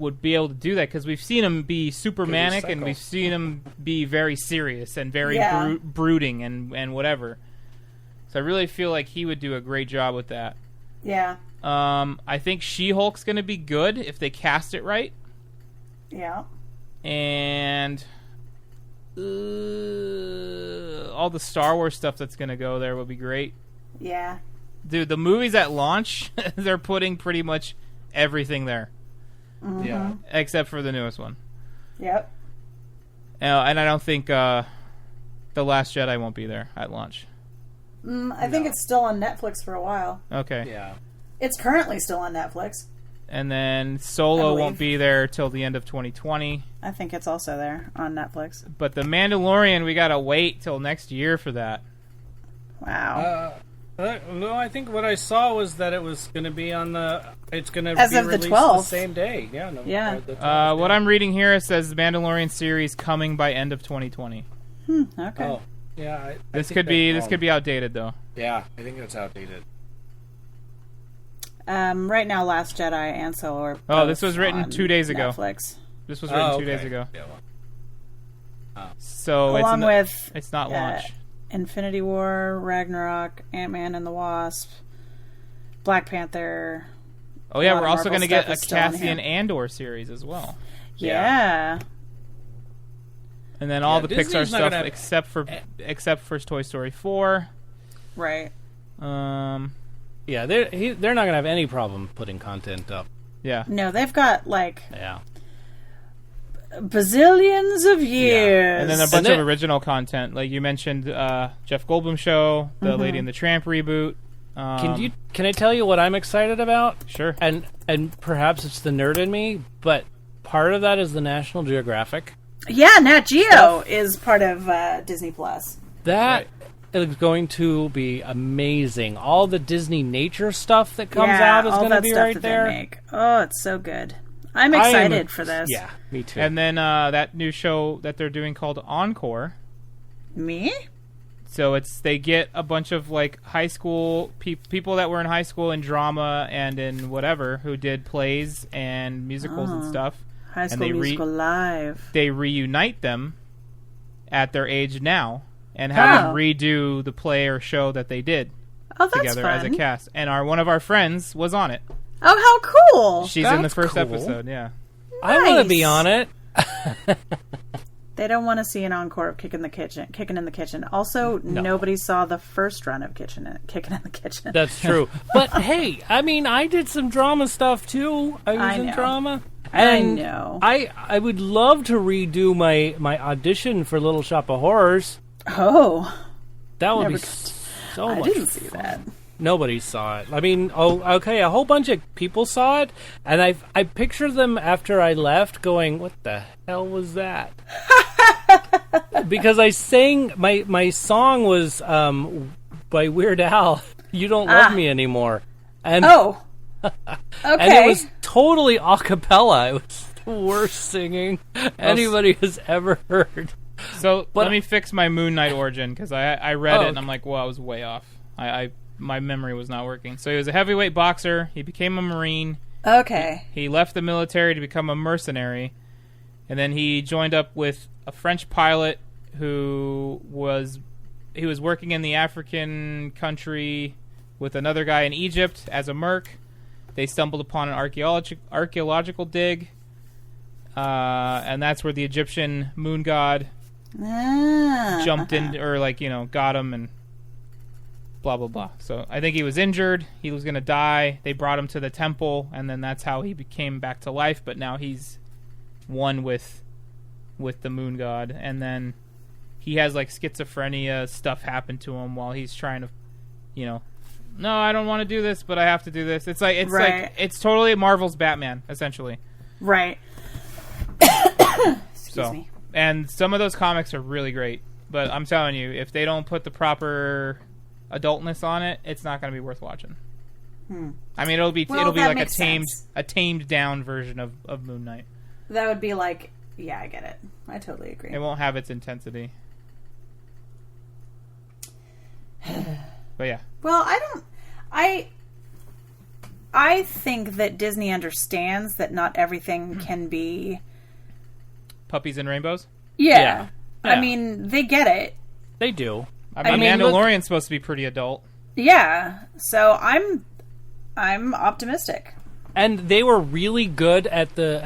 would be able to do that, because we've seen him be super manic and we've seen him be very serious and very brooding and whatever. So I really feel like he would do a great job with that. Yeah. I think She-Hulk's going to be good if they cast it right. Yeah. And all the Star Wars stuff that's going to go there will be great. Yeah. Dude, the movies at launch, they're putting pretty much everything there. Mm-hmm. Yeah. Except for the newest one. Yep. And I don't think The Last Jedi won't be there at launch. I think it's still on Netflix for a while. Okay. Yeah. It's currently still on Netflix. And then Solo won't be there till the end of 2020. I think it's also there on Netflix. But The Mandalorian, we gotta wait till next year for that. Wow. No, I think what I saw was that it was going to be on the. It's going to As be of the released 12th. the same day. Yeah. No, Yeah. the 12th, What I'm reading here, it says the Mandalorian series coming by end of 2020. Okay. Oh, yeah. This could be outdated though. Yeah, I think it's outdated. Right now, Last Jedi and Solo are Oh, this both was written on 2 days ago. Netflix. This was written 2 days ago. Yeah, well. So Along with it's not launch. Infinity War, Ragnarok, Ant-Man and the Wasp, Black Panther. Oh yeah, lot we're of also Marvel going to get stuff a is still on Cassian here. Andor series as well. Yeah. And then all the Disney's Pixar not stuff gonna except for Toy Story 4. Right. Yeah, they're not going to have any problem putting content up. Yeah. No, they've got like Yeah. bazillions of years. And then a bunch of original content, like you mentioned, Jeff Goldblum show, the Lady and the Tramp reboot. Can I tell you what I'm excited about? Sure. And perhaps it's the nerd in me, but part of that is the National Geographic. Yeah, Nat Geo is part of Disney Plus. That is going to be amazing. All the Disney nature stuff that comes Yeah, out is all going to that be stuff right that there. They make. Oh, it's so good. I'm excited for this. Yeah, me too. And then that new show that they're doing called Encore. Me? So they get a bunch of like high school people that were in high school in drama and in whatever who did plays and musicals and stuff. High School Musical Live. They reunite them at their age now and have them redo the play or show that they did together fun. as a cast. And one of our friends was on it. Oh, how cool! She's in the That's first cool. episode. Yeah. I want to be on it. They don't want to see an encore of Kicking in the Kitchen. Also, nobody saw the first run of Kicking in the Kitchen. That's true. But hey, I mean, I did some drama stuff too. I was in know. drama. I And know. I would love to redo my audition for Little Shop of Horrors. Oh, That would Never be so I much didn't see fun. that. Nobody saw it. I mean, okay, a whole bunch of people saw it, and I picture them after I left going, "What the hell was that?" Because I sang my song was by Weird Al. You Don't Love Me Anymore, and Okay. and it was totally a cappella. It was the worst singing anybody has ever heard. So let me fix my Moon Knight origin because I read it and I'm like, well, I was way off. My memory was not working. So he was a heavyweight boxer. He became a Marine. Okay. He left the military to become a mercenary, and then he joined up with a French pilot who was working in the African country with another guy in Egypt as a merc. They stumbled upon an archaeological dig, and that's where the Egyptian moon god jumped in, or got him and blah blah blah. So I think he was injured. He was going to die. They brought him to the temple, and then that's how he came back to life. But now he's one with the moon god, and then he has like schizophrenia stuff happen to him while he's trying to, no, I don't want to do this, but I have to do this. It's it's totally Marvel's Batman essentially. Right. Excuse me. And some of those comics are really great, but I'm telling you, if they don't put the proper adultness on it, it's not going to be worth watching. I mean, it'll be like a tamed down version of Moon Knight. That would be like, yeah, I get it. I totally agree. It won't have its intensity. But yeah. Well, I I think that Disney understands that not everything can be Puppies and rainbows? Yeah. Yeah. I mean, they get it. They do. I mean, Mandalorian's supposed to be pretty adult. Yeah. So I'm optimistic. And they were really good at the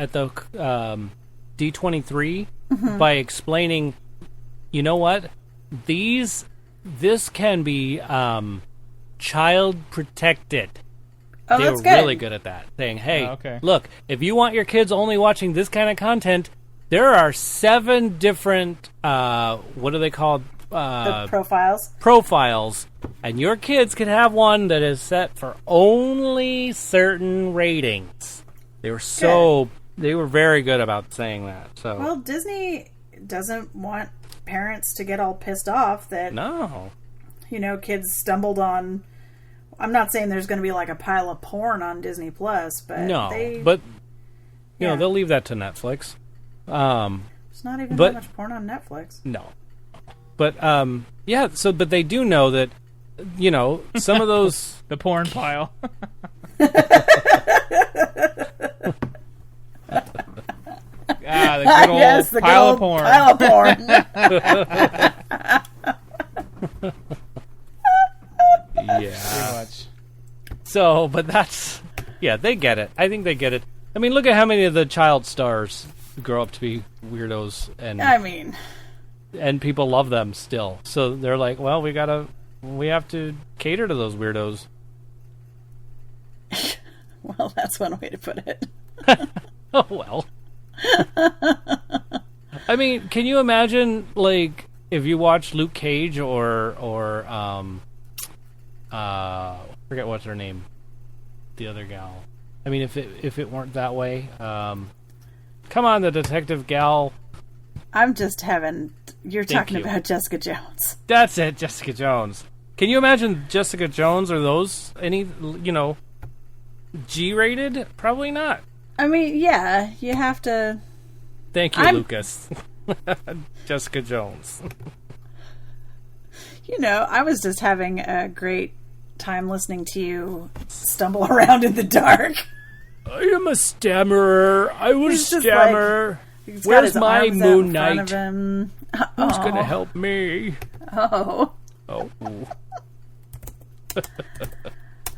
D23 by explaining, you know what? This can be child protected. Oh, They that's were good. really good at that. Saying, hey, okay. look, if you want your kids only watching this kind of content, there are 7 different, what are they called? The profiles. Profiles. And your kids can have one that is set for only certain ratings. They were very good about saying that. So Well, Disney doesn't want parents to get all pissed off that no. Kids stumbled on. I'm not saying there's going to be like a pile of porn on Disney Plus, but No. they, But Yeah. they'll leave that to Netflix. there's not even that much porn on Netflix. No. But but they do know that some of those The porn pile. The good old Yes, the pile of good old porn. pile of porn. Pretty yeah. much. So, but that's they get it. I think they get it. I mean, look at how many of the child stars grow up to be weirdos I mean, and people love them still. So they're like, well, we have to cater to those weirdos. well, that's one way to put it. Oh well. I mean, can you imagine like if you watch Luke Cage or forget what's her name, the other gal. I mean, if it weren't that way, come on, the detective gal. I'm just having. You're Thank talking you. about Jessica Jones. That's it, Jessica Jones. Can you imagine Jessica Jones or those any G-rated? Probably not. I mean, yeah, you have to. Thank you, Lucas. Jessica Jones. I was just having a great time listening to you stumble around in the dark. I am a stammerer. I will He's just stammer. He's got Where's his my arms out Moon in front Knight? of him. Who's going to help me? Oh. Oh.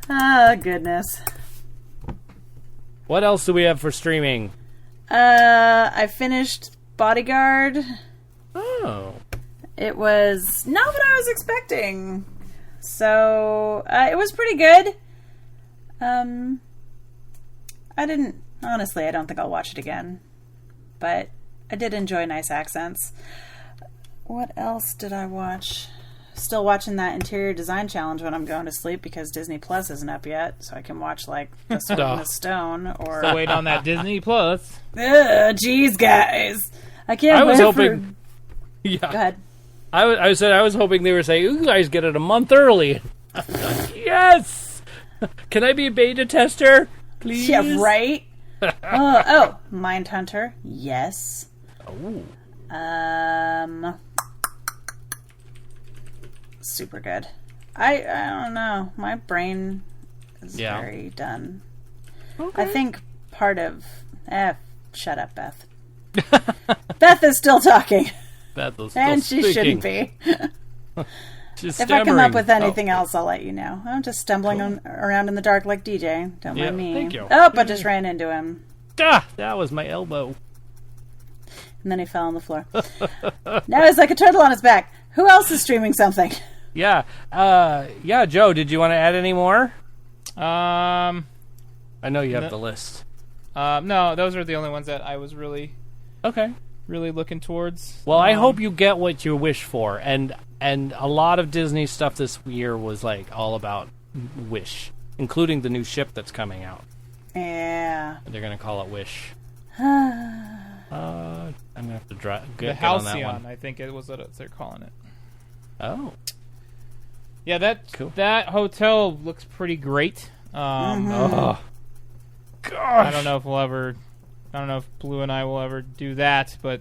Oh, goodness. What else do we have for streaming? I finished Bodyguard. Oh. It was not what I was expecting. So, it was pretty good. I don't think I'll watch it again. But I did enjoy nice accents. What else did I watch? Still watching that interior design challenge when I'm going to sleep because Disney Plus isn't up yet, so I can watch like The Sword in the Stone or. So wait on that Disney Plus. Jeez, guys, I can't. I was wait hoping. Yeah. Go ahead. I was hoping they were saying, "You guys get it a month early." Yes. Can I be a beta tester, please? Yeah, right. Mindhunter. Yes. Oh. Super good. I don't know. My brain is Yeah. very done. Okay. I think part of... shut up, Beth. Beth is still talking. Beth was And still she speaking. shouldn't be. She's If I come up stammering. with anything else, I'll let you know. I'm just stumbling around in the dark like DJ. Don't Yeah, mind me. thank you. Oh, I just ran into him. That was my elbow. And then he fell on the floor. Now he's like a turtle on his back. Who else is streaming something? Yeah. Joe, did you want to add any more? I know you have the list. No, those are the only ones that I was really Okay. looking towards. Well, I hope you get what you wish for, and a lot of Disney stuff this year was like all about Wish, including the new ship that's coming out. Yeah. They're gonna call it Wish. I'm gonna have to get on that Halcyon, one. I think it was what they're calling it. Oh, Yeah, that Cool. that hotel looks pretty great. oh, gosh! I don't know if Blue and I will ever do that, but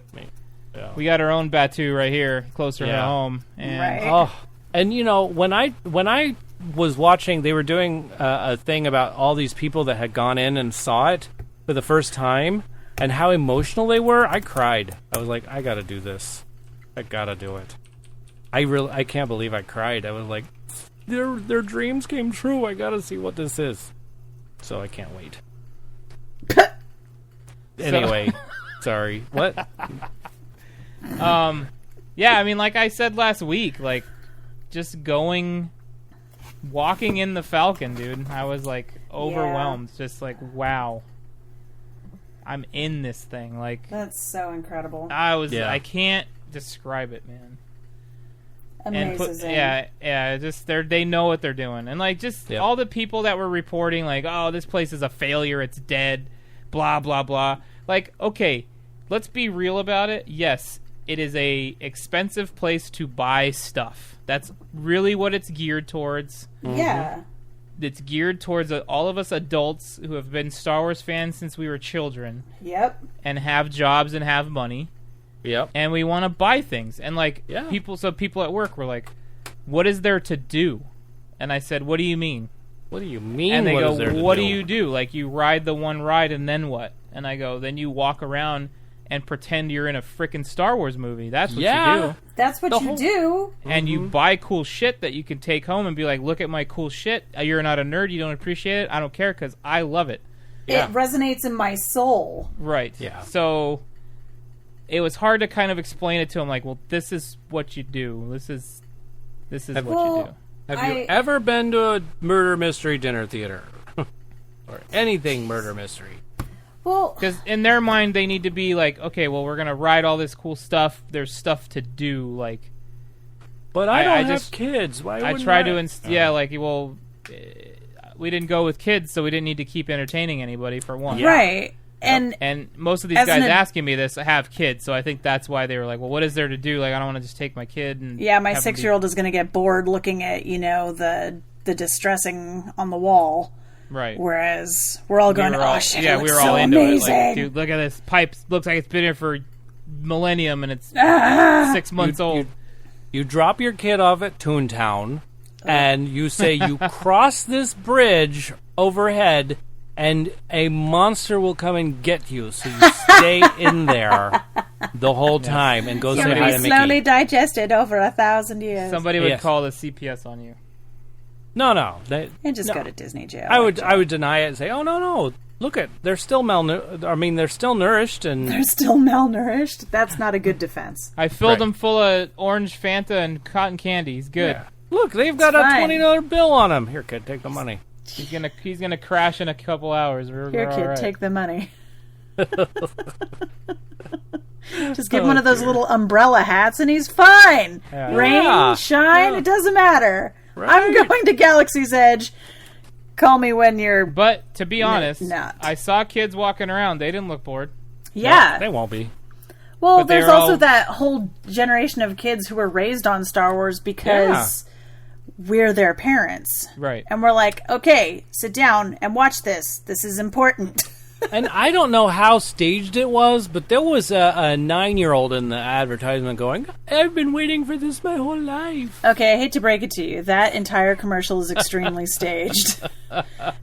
Yeah. we got our own Batu right here, closer to Yeah. home. And Right. Oh, and when I was watching. They were doing a thing about all these people that had gone in and saw it for the first time, and how emotional they were. I cried. I was like, I gotta do this. I gotta do it. I can't believe I cried. I was like, their dreams came true. I gotta see what this is. So I can't wait. Anyway, sorry. What? Yeah, I mean, like I said last week, like, just walking in the Falcon, dude, I was, like, overwhelmed. Yeah. Just like, wow. I'm in this thing. Like, that's so incredible. I can't describe it, man. Amazing. Just they know what they're doing. And, like, just all the people that were reporting, like, oh, this place is a failure, it's dead, blah, blah, blah. Like, okay, let's be real about it. Yes, it is a expensive place to buy stuff. That's really what it's geared towards. Mm-hmm. Yeah. It's geared towards all of us adults who have been Star Wars fans since we were children. Yep. And have jobs and have money. Yep. And we want to buy things. And, like, people at work were like, what is there to do? And I said, what do you mean? What do you mean? And they go, what do you do? Like, you ride the one ride and then what? And I go, then you walk around and pretend you're in a frickin' Star Wars movie. That's what you do. That's what you do. And you buy cool shit that you can take home and be like, look at my cool shit. You're not a nerd. You don't appreciate it. I don't care because I love it. It resonates in my soul. Right. Yeah. So it was hard to kind of explain it to him, like, well, this is what you do. This is what you do. Have you ever been to a murder mystery dinner theater? Or anything murder mystery? Well, because in their mind, they need to be like, okay, well, we're going to ride all this cool stuff. There's stuff to do, like... But I don't have kids. Why wouldn't I try to... we didn't go with kids, so we didn't need to keep entertaining anybody, for one. Yeah. Right. And most of these guys asking me this have kids, so I think that's why they were like, well, what is there to do? Like, I don't want to just take my kid and... Yeah, my 6-year-old is going to get bored looking at, the distressing on the wall. Right. Whereas we're all going, oh, shit, yeah, we were all into it. Like, dude, look at this pipe. Looks like it's been here for millennium, and it's 6 months old. You drop your kid off at Toontown, and you say you cross this bridge overhead, and a monster will come and get you. So you stay in there the whole time and go say hi to Mickey. Slowly digested over 1,000 years. Somebody would call the CPS on you. No. And just go to Disney jail. I would deny it and say, oh, no. Look they're still they're still nourished. And they're still malnourished? That's not a good defense. I filled them full of orange Fanta and cotton candy. He's good. Yeah. Look, they've got a $20 bill on them. Here, kid, take the money. He's gonna crash in a couple hours. Here, kid, take the money. Just give him one of those little umbrella hats and he's fine. Yeah. Rain, shine, it doesn't matter. Right. I'm going to Galaxy's Edge. Call me when you're... But, to be honest, I saw kids walking around. They didn't look bored. Yeah. No, they won't be. Well, but there's also that whole generation of kids who were raised on Star Wars because we're their parents. Right. And we're like, okay, sit down and watch this. This is important. And I don't know how staged it was, but there was a 9-year-old in the advertisement going, I've been waiting for this my whole life. Okay, I hate to break it to you. That entire commercial is extremely staged.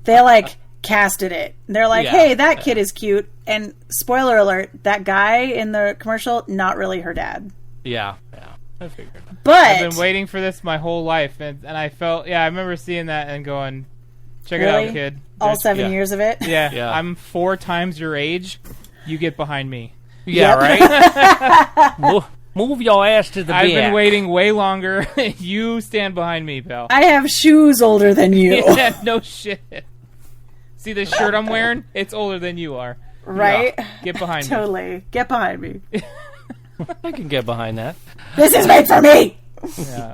They, casted it. They're like, hey, that kid is cute. And spoiler alert, that guy in the commercial, not really her dad. Yeah. I figured. But I've been waiting for this my whole life. And I felt, I remember seeing that and going, check it out, kid. All 7 years of it? Yeah. I'm 4 times your age. You get behind me. Yeah, right? Move your ass to the back. I've been waiting way longer. You stand behind me, pal. I have shoes older than you. Yeah, no shit. See this shirt I'm wearing? It's older than you are. Right? Yeah. Get behind me. Totally. Get behind me. I can get behind that. This is made for me! Yeah.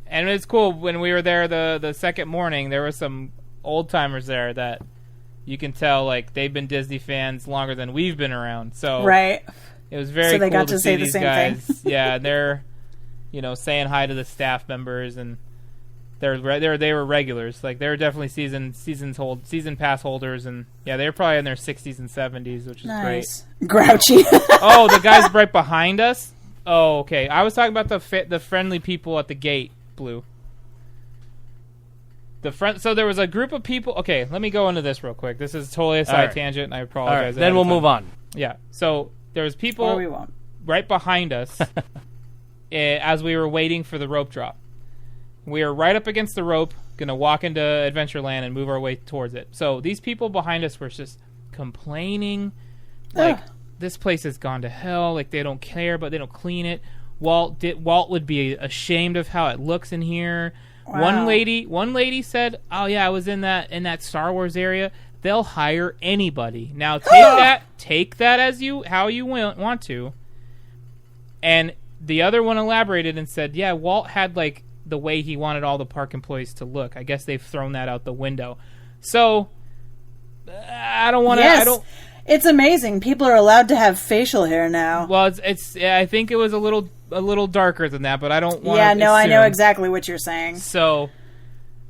And it's cool. When we were there the second morning, there were some old-timers there that you can tell, they've been Disney fans longer than we've been around. So right. It was very cool they got to see say these the same guys. thing. Yeah, they're, saying hi to the staff members, and they were regulars. They were definitely season pass holders, and they were probably in their 60s and 70s, which is great. Grouchy. Oh, the guys right behind us. Oh, okay. I was talking about the friendly people at the gate, Blue. So there was a group of people. Okay, let me go into this real quick. This is totally a side tangent, and I apologize. All right, then we'll move on. Yeah. So there's people Or we won't. right behind us as we were waiting for the rope drop. We are right up against the rope, gonna walk into Adventureland and move our way towards it. So these people behind us were just complaining, like this place has gone to hell. Like they don't care, but they don't clean it. Walt would be ashamed of how it looks in here. Wow. One lady said, "Oh yeah, I was in that Star Wars area. They'll hire anybody." Now take that as how you want to. And the other one elaborated and said, "Yeah, Walt had like the way he wanted all the park employees to look. I guess they've thrown that out the window." So I don't want to. Yes. It's amazing. People are allowed to have facial hair now. Well, it's. I think it was a little darker than that, but I don't want. Yeah, no, I know exactly what you're saying. So,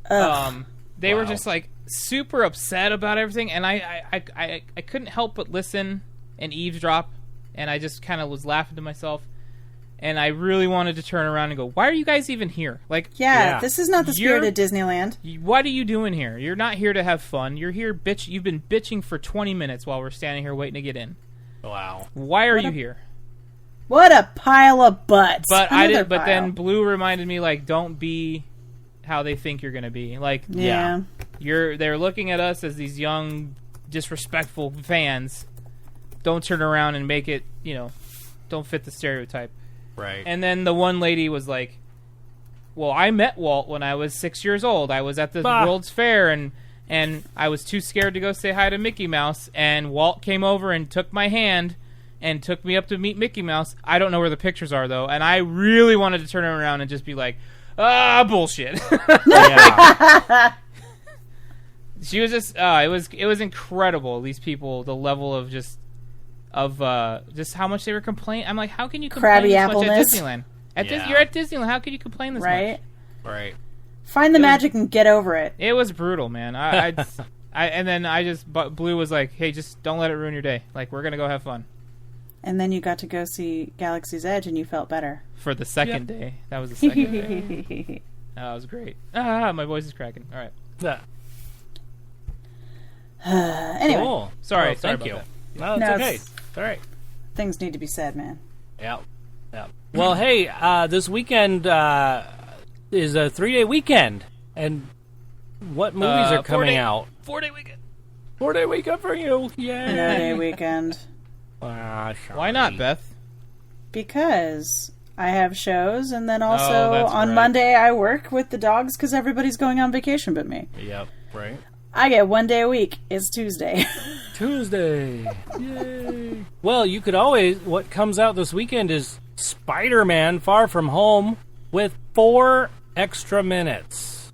they were just like super upset about everything, and I couldn't help but listen and eavesdrop, and I just kind of was laughing to myself, and I really wanted to turn around and go, "Why are you guys even here? Like, yeah. This is not the spirit of Disneyland. What are you doing here? You're not here to have fun. You're here, bitch. You've been bitching for 20 minutes while we're standing here waiting to get in. Wow. Why are you here?" What a pile of butts. But But then Blue reminded me, like, don't be how they think you're gonna be. Like, yeah, they're looking at us as these young, disrespectful fans. Don't turn around and make it, don't fit the stereotype. Right. And then the one lady was like, "Well, I met Walt when I was 6 years old. I was at the World's Fair, and I was too scared to go say hi to Mickey Mouse. And Walt came over and took my hand and took me up to meet Mickey Mouse. I don't know where the pictures are, though. And I really wanted to turn around and just be like, bullshit." She was just, it was incredible. These people, the level of just how much they were complaining. I'm like, how can you complain this much at Disneyland? You're at Disneyland. How can you complain this much? Right. Find the magic and get over it. It was brutal, man. And then Blue was like, "Hey, just don't let it ruin your day. Like, we're gonna go have fun." And then you got to go see Galaxy's Edge, and you felt better. For the second day. That was the second day. That was great. My voice is cracking. All right. Yeah. Anyway. Cool. Sorry thank about you. that. No, it's okay. All right. Things need to be said, man. Yeah. Well, hey, this weekend is a 3-day weekend, and what movies are coming out? 4-day weekend. 4-day weekend for you. Yay. 4-day weekend. Why not, Beth? Because I have shows, and then also on Monday I work with the dogs because everybody's going on vacation but me. Yep, right. I get 1 day a week. It's Tuesday. Tuesday. Yay. Well, you could always... What comes out this weekend is Spider-Man Far From Home with 4 extra minutes.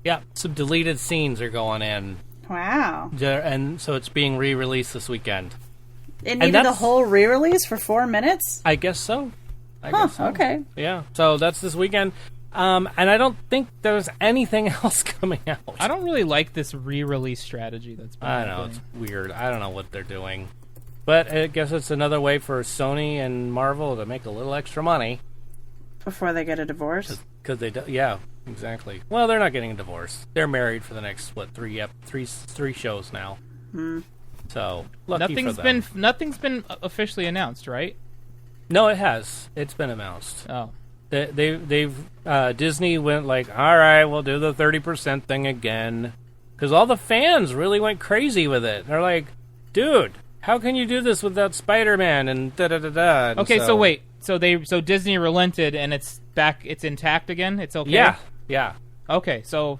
Yep, some deleted scenes are going in. Wow. And so it's being re-released this weekend. It needed a whole re-release for 4 minutes? I guess so. I guess so. Okay. Yeah, so that's this weekend. And I don't think there's anything else coming out. I don't really like this re-release strategy that's been I know, it's weird. I don't know what they're doing. But I guess it's another way for Sony and Marvel to make a little extra money. Before they get a divorce? Because they do, yeah, exactly. Well, they're not getting a divorce. They're married for the next, three shows now. So, lucky for them. Nothing's been officially announced, right? No, it has. It's been announced. Oh. They've Disney went like, all right, we'll do the 30% thing again, because all the fans really went crazy with it. They're like, dude, how can you do this without Spider-Man and da da da da? Okay, so wait, so Disney relented and it's back, it's intact again. It's okay. Yeah. Okay, so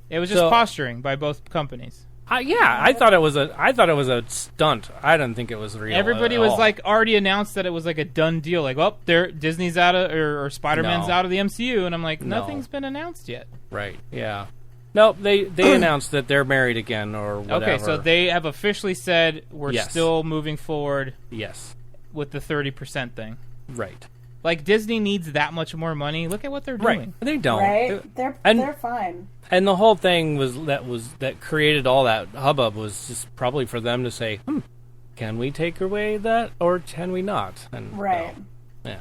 it was just posturing by both companies. I thought it was a stunt. I didn't think it was real. Everybody was like already announced that it was like a done deal. Like, well, Disney's out of or Spider-Man's out of the MCU, and I'm like, nothing's been announced yet. Right? Yeah. Nope. They announced that they're married again or whatever. Okay, so they have officially said we're still moving forward. Yes. With the 30% thing. Right. Like, Disney needs that much more money. Look at what they're doing. Right. They don't. Right? They're fine. And the whole thing that created all that hubbub was just probably for them to say, can we take away that or can we not? And, right. Yeah.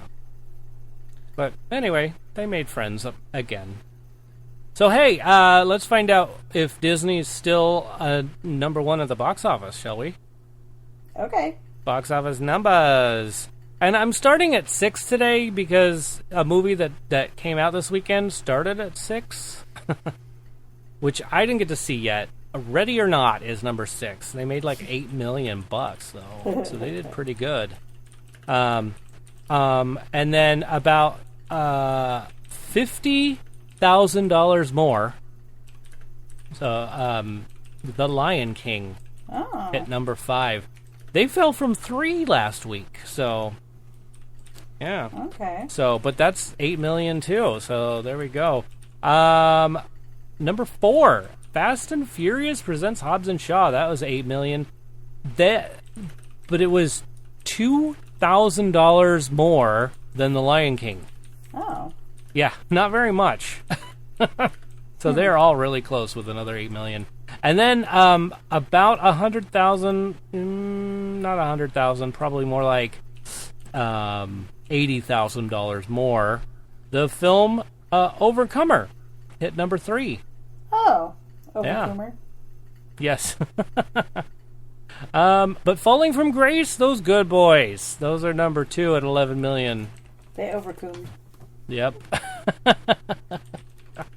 But anyway, they made friends again. So, hey, let's find out if Disney's still number one at the box office, shall we? Okay. Box office numbers. And I'm starting at 6 today because a movie that came out this weekend started at 6, which I didn't get to see yet. Ready or Not is number 6. They made like $8 million, though, so they did pretty good. And then about $50,000 more. So, The Lion King hit number 5. They fell from 3 last week, so yeah. Okay. So, but that's $8 million too. So there we go. Number 4, Fast and Furious presents Hobbs and Shaw. That was $8 million. But it was $2,000 more than The Lion King. Oh. Yeah, not very much. So they're all really close with another $8 million. And then about 100,000, not 100,000, probably more like $80,000 more. The film Overcomer hit number 3. Oh, Overcomer. Yeah. Yes. But Falling from Grace, those good boys. Those are number 2 at 11 million. They overcome. Yep. I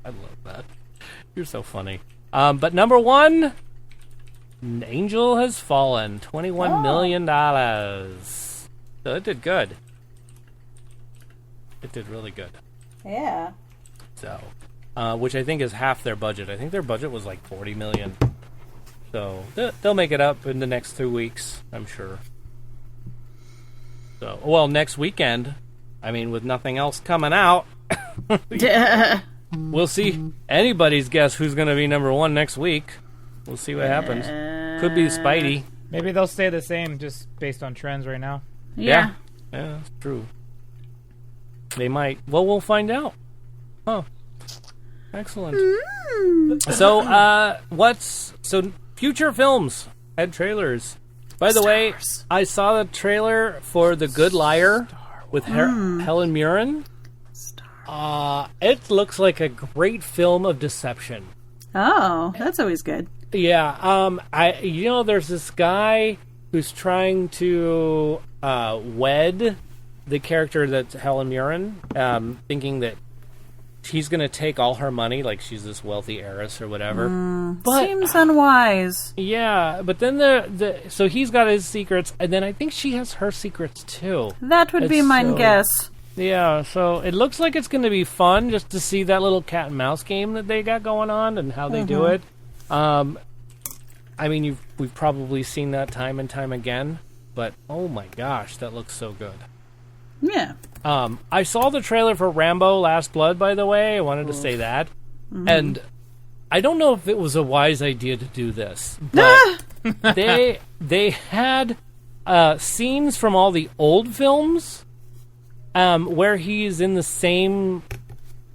love that. You're so funny. But number 1, Angel Has Fallen, $21 million. So it did good. It did really good. Yeah. So, which I think is half their budget. I think their budget was like $40 million. So they'll make it up in the next 2 weeks, I'm sure. So, well, next weekend, I mean, with nothing else coming out, we'll see. Anybody's guess who's going to be number 1 next week. We'll see what happens. Could be Spidey. Maybe they'll stay the same just based on trends right now. Yeah. Yeah, that's true. They might. Well, we'll find out. Oh, excellent. So, future films and trailers. By the way, I saw the trailer for The Good Liar with Helen Mirren. It looks like a great film of deception. Oh, that's always good. Yeah. There's this guy who's trying to wed the character that's Helen Mirren, thinking that he's going to take all her money, like she's this wealthy heiress or whatever. But seems unwise. Yeah, but then so he's got his secrets, and then I think she has her secrets too. That would be my guess. Yeah, so it looks like it's going to be fun just to see that little cat and mouse game that they got going on and how they do it. I mean, we've probably seen that time and time again, but oh my gosh, that looks so good. Yeah. I saw the trailer for Rambo: Last Blood, by the way. I wanted to say that. And I don't know if it was a wise idea to do this, but they had scenes from all the old films where he's in the same,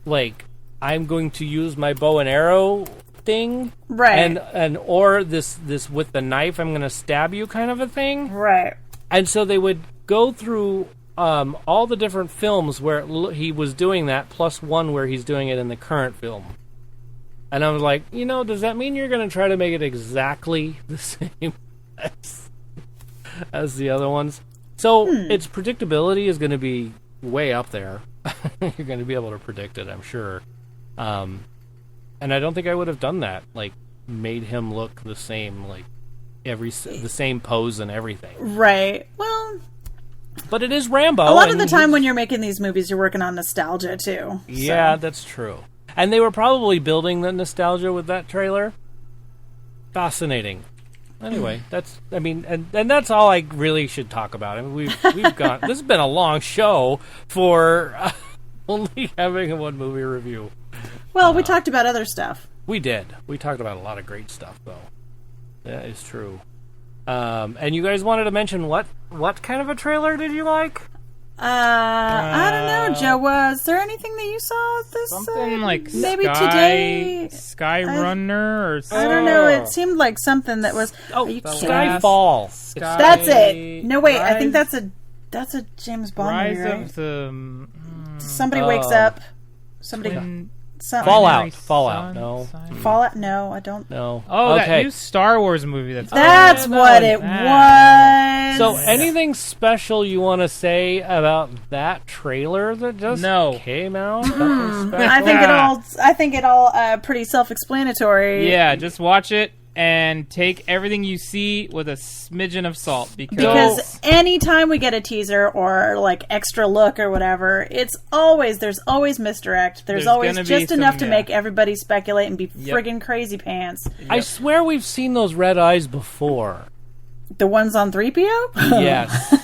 like, I'm going to use my bow and arrow thing. Right. And or this with the knife, I'm going to stab you kind of a thing. Right. And so they would go through all the different films where he was doing that, plus one where he's doing it in the current film. And I was like, does that mean you're going to try to make it exactly the same as the other ones? So its predictability is going to be way up there. You're going to be able to predict it, I'm sure. And I don't think I would have done that, like made him look the same, like the same pose and everything. Right. Well, but it is Rambo. A lot of the time when you're making these movies, you're working on nostalgia too. Yeah, that's true. And they were probably building the nostalgia with that trailer. Fascinating. Anyway, and that's all I really should talk about. I mean, we've got this has been a long show for only having a one movie review. Well, we talked about other stuff. We did. We talked about a lot of great stuff, though. That is true. And you guys wanted to mention what kind of a trailer did you like? I don't know, Joe. Was there anything that you saw this? Something like maybe today, Skyrunner, or I don't know. It seemed like something that was. Skyfall. That's it. No, wait. I think that's a James Bond Rise movie, right? of the. Somebody wakes up. Somebody Fallout. Sun, No. Fallout? No, I don't. No. Oh, okay. that new Star Wars movie. That's what it was. So, anything special you want to say about that trailer that just came out? I think it all pretty self-explanatory. Yeah, just watch it and take everything you see with a smidgen of salt because anytime we get a teaser or like extra look or whatever, there's always misdirect. There's always just enough to make everybody speculate and be friggin' crazy pants. Yep. I swear we've seen those red eyes before. The ones on 3PO? Yes.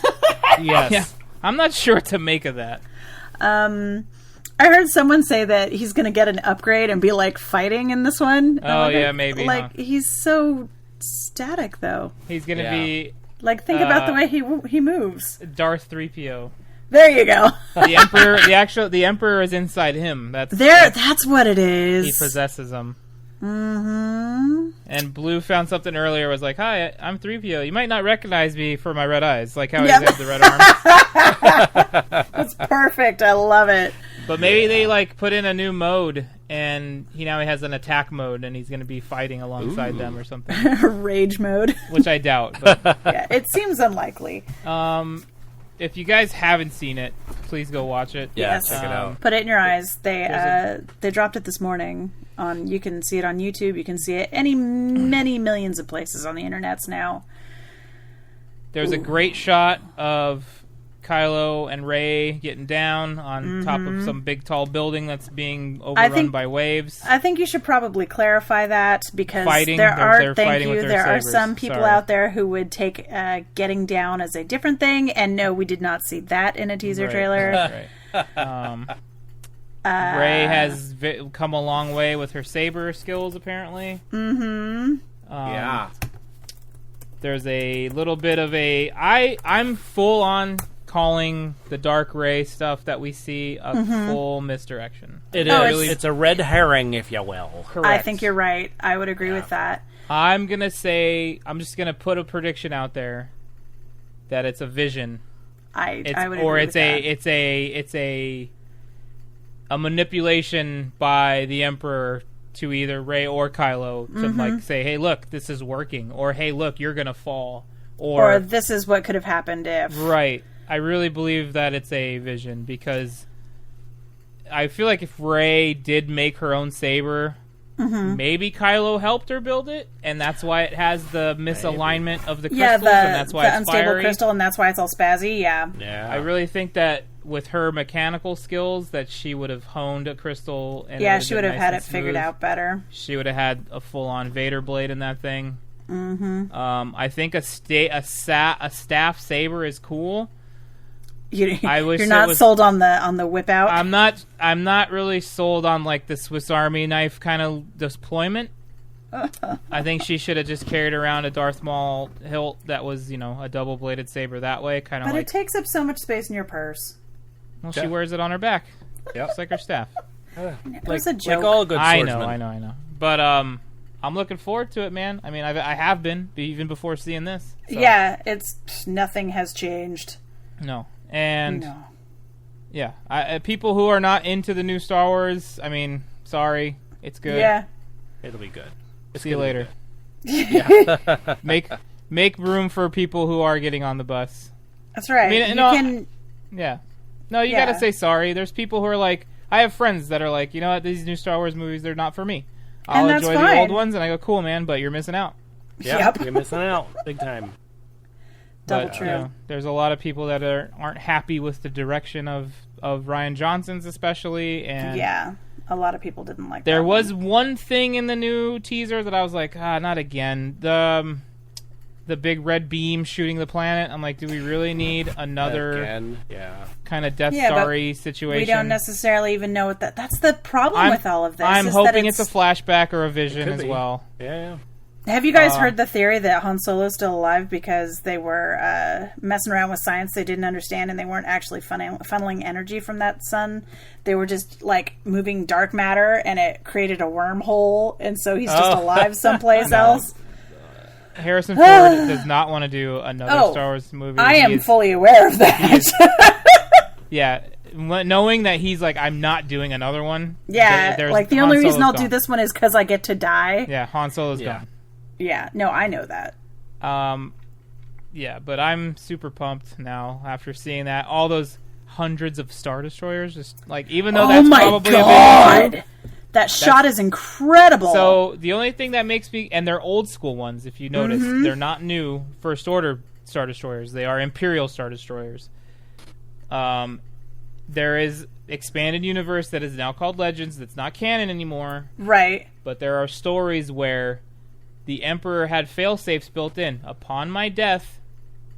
Yes. Yeah. I'm not sure what to make of that. I heard someone say that he's going to get an upgrade and be like fighting in this one. Oh, yeah, maybe. Like, he's so static, though. He's going to be... Like, think about the way he moves. Darth 3PO. There you go. The Emperor is inside him. That's what it is. He possesses him. Mm-hmm. And Blue found something earlier, was like, hi, I'm 3PO. You might not recognize me for my red eyes, like how he has the red arms. That's perfect. I love it. But maybe they like put in a new mode, and he has an attack mode, and he's going to be fighting alongside them or something. Rage mode. Which I doubt. But yeah, it seems unlikely. If you guys haven't seen it, please go watch it. Yeah, check it out. Put it in your eyes. They dropped it this morning. You can see it on YouTube. You can see it many millions of places on the internets now. There's a great shot of Kylo and Rey getting down on top of some big tall building that's being overrun by waves. I think you should probably clarify that because there are some people out there who would take getting down as a different thing, and no, we did not see that in a teaser trailer. Right. Rey has come a long way with her saber skills, apparently. Mm-hmm. Yeah. There's a little bit of I'm full on calling the Dark Rey stuff that we see a full misdirection. It is. It's a red herring, if you will. Correct. I think you're right. I would agree with that. I'm just gonna put a prediction out there that it's a vision. I would agree with that. It's a manipulation by the Emperor to either Rey or Kylo to like say, hey, look, this is working, or hey, look, you're gonna fall, or this is what could have happened if. Right. I really believe that it's a vision because I feel like if Rey did make her own saber, maybe Kylo helped her build it, and that's why it has the misalignment of the crystals, and that's why it's unstable fiery. Crystal, and that's why it's all spazzy. Yeah. I really think that with her mechanical skills, that she would have honed a crystal. And she would have had it figured out better. She would have had a full-on Vader blade in that thing. I think a staff saber is cool. You're not sold on the whip out. I'm not really sold on like the Swiss Army knife kind of deployment. I think she should have just carried around a Darth Maul hilt that was, a double bladed saber that way, kind of. But it takes up so much space in your purse. Well, she wears it on her back. Yep, it's like her staff. It was a joke. Like all good swordsmen. I know. But I'm looking forward to it, man. I mean, I have been even before seeing this. So. Yeah, nothing has changed. No. And yeah, people who are not into the new Star Wars, I mean, sorry, it's good. Yeah, it'll be good. See you later. Yeah, make room for people who are getting on the bus. That's right. I mean, Yeah, no, you gotta say sorry. There's people who are like, I have friends that are like, you know what, these new Star Wars movies, they're not for me. I'll enjoy the old ones, and I go, cool, man, but you're missing out. Yep. You're missing out big time. Double true. There's a lot of people that aren't happy with the direction of Rian Johnson's, especially, and a lot of people didn't like. There was one thing in the new teaser that I was like, not again. The big red beam shooting the planet. I'm like, do we really need another kind of Death Star-y situation? We don't necessarily even know what that's the problem with all of this. I'm hoping it's a flashback or a vision as well. Yeah. Have you guys heard the theory that Han Solo's still alive because they were messing around with science they didn't understand, and they weren't actually funneling energy from that sun? They were just like moving dark matter, and it created a wormhole, and so he's just alive someplace else. Harrison Ford does not want to do another Star Wars movie. I am fully aware of that. knowing that he's like, I'm not doing another one. Yeah, like the only reason I'll do this one is because I get to die. Yeah, Han Solo's gone. Yeah, no, I know that. Yeah, but I'm super pumped now after seeing that. All those hundreds of Star Destroyers, just like, even though that's probably a big that shot is incredible. So the only thing that makes me, and they're old school ones, if you notice, they're not new First Order Star Destroyers. They are Imperial Star Destroyers. There is expanded universe that is now called Legends. That's not canon anymore. Right. But there are stories where the Emperor had fail-safes built in. Upon my death,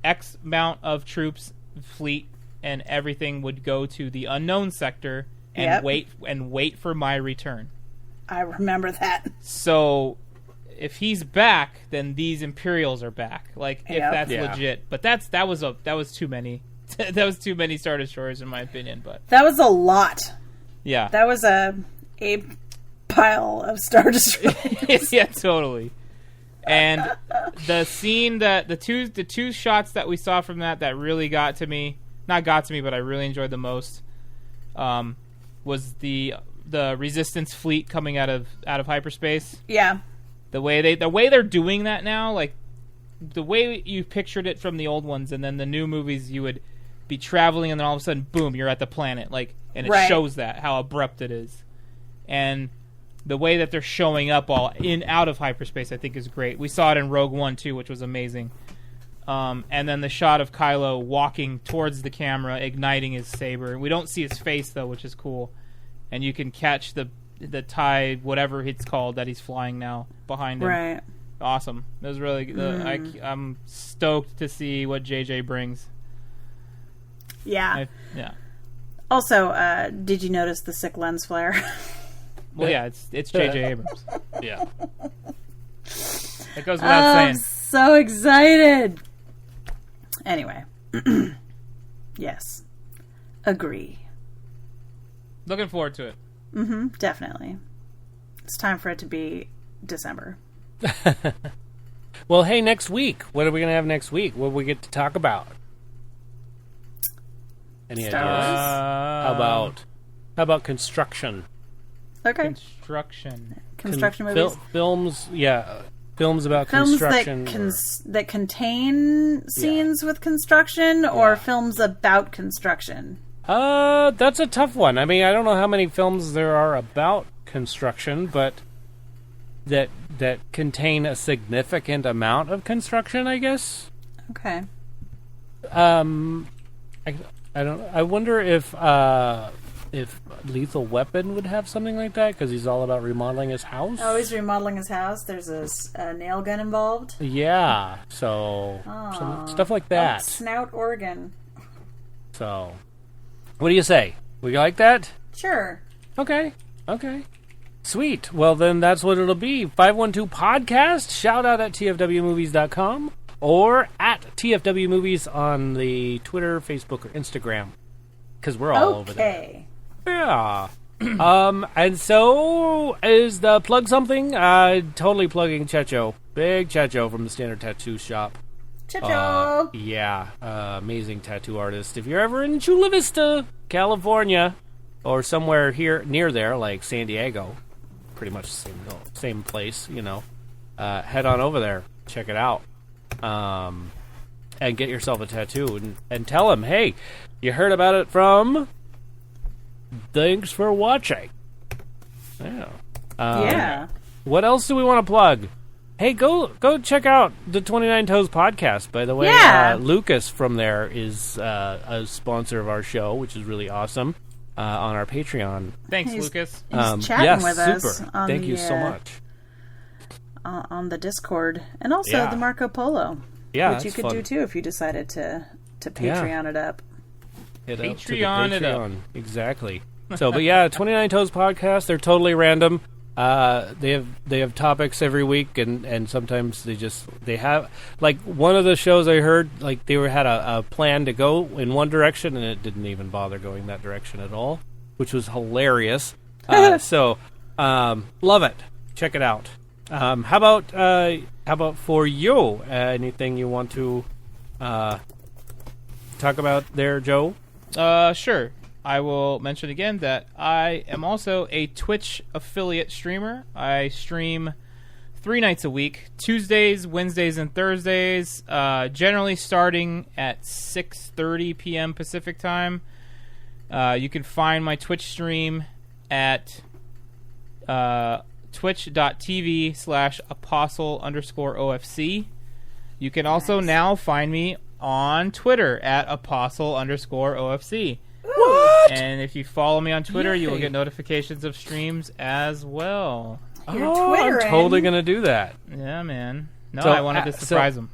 X amount of troops, fleet, and everything would go to the unknown sector and wait for my return. I remember that. So if he's back, then these Imperials are back. Like, if that's legit. But that was too many. That was too many Star Destroyers in my opinion. But that was a lot. Yeah, that was a pile of Star Destroyers. Yeah, totally. And the scene that the two shots that we saw from that really got to me, not got to me, but I really enjoyed the most, was the Resistance fleet coming out of hyperspace. Yeah. The way they're doing that now, like the way you pictured it from the old ones, and then the new movies, you would be traveling, and then all of a sudden, boom, you're at the planet, like, and it shows that how abrupt it is, and the way that they're showing up all out of hyperspace, I think, is great. We saw it in Rogue One too, which was amazing. And then the shot of Kylo walking towards the camera, igniting his saber. We don't see his face though, which is cool, and you can catch the TIE, whatever it's called, that he's flying now behind him. Right. Awesome. It was really. I'm stoked to see what JJ brings. Yeah. Yeah. Also, did you notice the sick lens flare? Well, yeah, it's JJ Abrams. Yeah. It goes without saying. I'm so excited. Anyway. Yes. Agree. Looking forward to it. Mm-hmm. Definitely. It's time for it to be December. Well, hey, next week. What are we going to have next week? What do we get to talk about? Any Star ideas? Wars? How about construction? Okay. Construction movies. Films, yeah. Films about construction. That contain scenes with construction, or films about construction? That's a tough one. I mean, I don't know how many films there are about construction, but that contain a significant amount of construction, I guess. Okay. I wonder if Lethal Weapon would have something like that, because he's all about remodeling his house. Oh, he's remodeling his house. There's a nail gun involved. Yeah, so some stuff like that. Snout organ. So, what do you say? Would you like that? Sure. Okay. Sweet. Well, then that's what it'll be. 512 Podcast. Shout out at tfwmovies.com or at tfwmovies on the Twitter, Facebook, or Instagram, because we're all over there. Yeah. And so, is the plug something? Totally plugging Checho. Big Checho from the Standard Tattoo Shop. Checho! Yeah. Amazing tattoo artist. If you're ever in Chula Vista, California, or somewhere here near there, like San Diego, pretty much the same place, head on over there. Check it out. And get yourself a tattoo and tell him, hey, you heard about it from Thanks for Watching. Yeah. What else do we want to plug? Hey, go check out the 29 Toes podcast, by the way. Yeah. Lucas from there is a sponsor of our show, which is really awesome, on our Patreon. Thanks, Lucas. He's chatting with super. us. Thank you so much. On the Discord. And also the Marco Polo. Yeah, which you could do too if you decided to Patreon it up. Patreon it up. Exactly. So, but yeah, 29 Toes podcast, they're totally random. They have topics every week, and sometimes they have, like, one of the shows I heard, like, they had a plan to go in one direction, and it didn't even bother going that direction at all, which was hilarious. So, love it. Check it out. How about for you? Anything you want to talk about there, Joe? Sure. I will mention again that I am also a Twitch affiliate streamer. I stream 3 nights a week, Tuesdays, Wednesdays, and Thursdays, generally starting at 6:30 p.m. Pacific time. You can find my Twitch stream at twitch.tv/apostle_OFC. You can also now find me on Twitter at apostle_OFC. What? And if you follow me on Twitter, you will get notifications of streams as well. I'm totally going to do that. Yeah, man. No, So, I wanted to surprise him.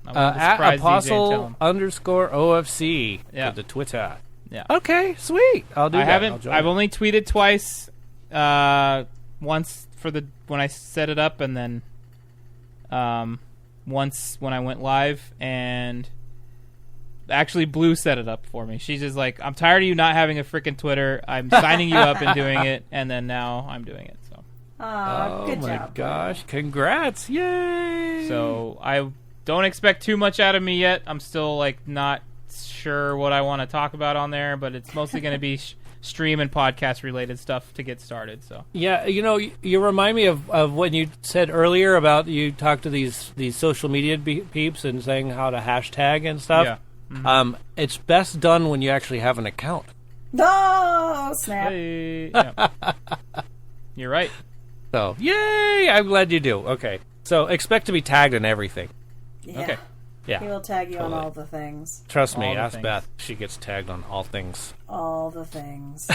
At apostle_OFC Yeah. to the Twitter. Yeah. Okay, sweet. I'll do that. I've only tweeted twice. Once for when I set it up, and then once when I went live. And actually, Blue set it up for me. She's just like, I'm tired of you not having a freaking Twitter. I'm signing you up and doing it, and then now I'm doing it. So. Good job. Oh my gosh! Congrats! Yay! So I don't expect too much out of me yet. I'm still like not sure what I want to talk about on there, but it's mostly going to be stream and podcast related stuff to get started. So yeah, you remind me of when you said earlier about you talk to these social media peeps and saying how to hashtag and stuff. Yeah. Mm-hmm. It's best done when you actually have an account. No, snap. Hey, yeah. You're right. So yay! I'm glad you do. Okay, so expect to be tagged in everything. Yeah. Okay. Yeah. He will tag you on all the things. Trust me, All the ask things. Beth. She gets tagged on all things. All the things.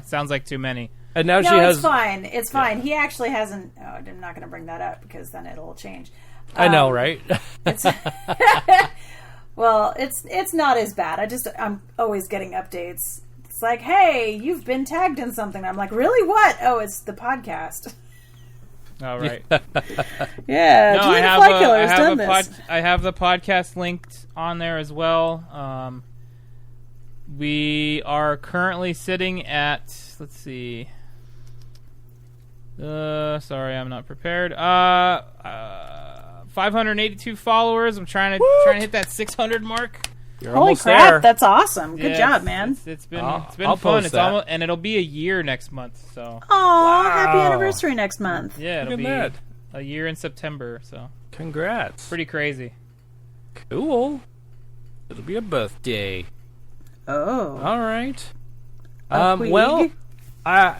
Sounds like too many. And now No, she has. it's fine. It's fine. He actually hasn't. Oh, I'm not going to bring that up because then it'll change. I know, right? It's well, it's not as bad. I'm always getting updates. It's like, hey, you've been tagged in something. I'm like, really? What? Oh, it's the podcast. All right. Yeah, No, Julian Flykiller has done this. I have the podcast linked on there as well. We are currently sitting at, let's see. Sorry, I'm not prepared. 582 followers. I'm trying to hit that 600 mark. You're Holy almost crap, there. that's awesome. Good Yeah, job, man. It's been I'll fun. post It's that. almost, and it'll be a year next month. So Aw, happy anniversary next month. yeah, it'll Look be at a year in September. So Congrats. pretty crazy. Cool. It'll be a birthday. Oh. All right. Queeg. Well,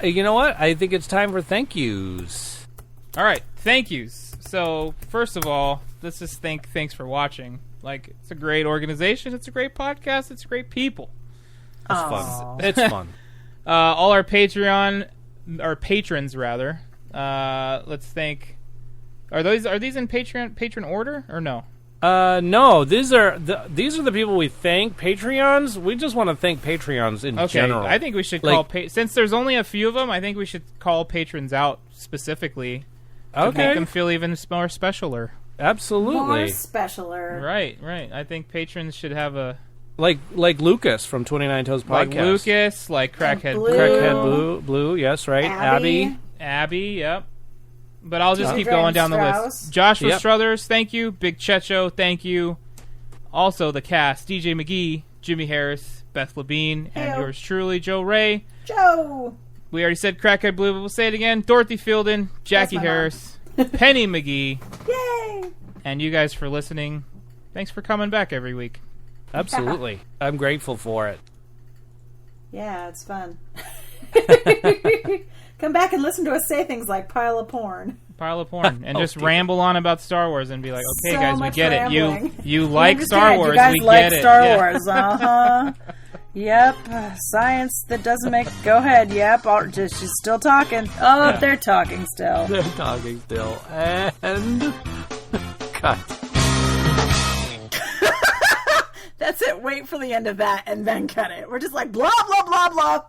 you know what? I think it's time for thank yous. All right, thank yous. So first of all, let's just thanks for watching. Like, it's a great organization. It's a great podcast. It's great people. It's fun. It's fun. All our patrons rather. Let's thank. Are these in patron order or no? No, these are the people we thank. Patreons. We just want to thank Patreons in general. I think we should Like- call since there's only a few of them. I think we should call patrons out specifically to Okay. make them feel even more specialer. Absolutely. More specialer. Right. I think patrons should have a Like Lucas from 29 Toes Podcast. like Lucas, like Crackhead Blue. Crackhead Blue. Yes, right. Abby. Abby, yep. But I'll just keep Jordan going down the Strauss. list. Joshua Yep. Struthers, thank you. Big Checho, thank you. Also the cast: DJ McGee, Jimmy Harris, Beth Labine, and Heyo. yours truly, Joe Ray. Joe. We already said Crackhead Blue, but we'll say it again. Dorothy Fielden, Jackie my mom. Harris, Penny McGee, Yay. and you guys for listening. Thanks for coming back every week. Absolutely. I'm grateful for it. Yeah, it's fun. Come back and listen to us say things like pile of porn. Pile of porn and Oh, just dear. ramble on about Star Wars and be like, okay, So guys, we much get rambling. it. You We like Star understand. Wars. You guys we like get Star it. Yeah. Wars. Uh-huh. Yep. Science that doesn't make... Go ahead. Yep. She's still talking. Oh, they're talking still. They're talking still. And cut. That's it. Wait for the end of that and then cut it. We're just like, blah, blah, blah, blah.